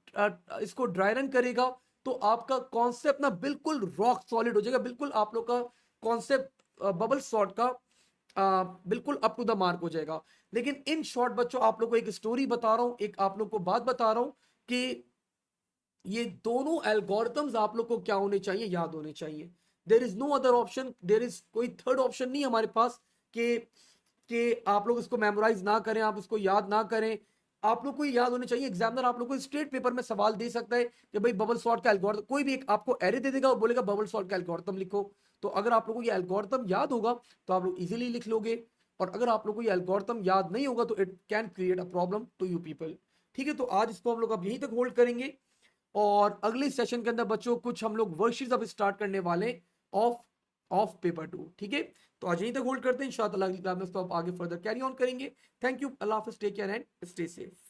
इसको ड्राई रन करेगा, तो आपका कॉन्सेप्ट ना बिल्कुल रॉक सॉलिड हो जाएगा, बिल्कुल आप लोग का कॉन्सेप्ट बबल सॉर्ट का बिल्कुल अप टू द मार्क हो जाएगा। लेकिन इन शॉर्ट बच्चों आप लोग को एक स्टोरी बता रहा हूं, एक आप लोग को बात बता रहा हूं कि ये दोनों एल्गोरिथम्स आप लोग को क्या होने चाहिए, याद होने चाहिए। There is no other option, there is कोई थर्ड ऑप्शन नहीं हमारे पास कि आप लोग इसको मेमोराइज ना करें, आप इसको याद ना करें, आप लोग को याद होने चाहिए। एग्जामिनर आप लोग को स्टेट पेपर में सवाल दे सकता है कि भाई बबल सॉर्ट का एल्गोरिथम, कोई भी एक आपको एरे दे देगा और बोलेगा बबल सॉर्ट का एल्गोरिथम लिखो, तो अगर आप लोगों को ये एल्गोरिथम याद होगा तो आप लोग इजीली लिख लोगे, और अगर आप लोग को ये एल्गोरिथम याद नहीं होगा तो it can create a problem to you people. ठीक है, तो आज इसको हम लोग अब यहीं तक होल्ड करेंगे, और अगले सेशन के अंदर बच्चों कुछ हम लोग वर्कशीट्स अब स्टार्ट करने वाले ऑफ ऑफ पेपर 2। ठीक है, तो आज यहीं तक होल्ड करते हैं, इंशाल्लाह अगली क्लास में इसको आप आगे फर्दर कैरी ऑन करेंगे। थैंक यू, अल्लाह हाफिज, take care and stay safe.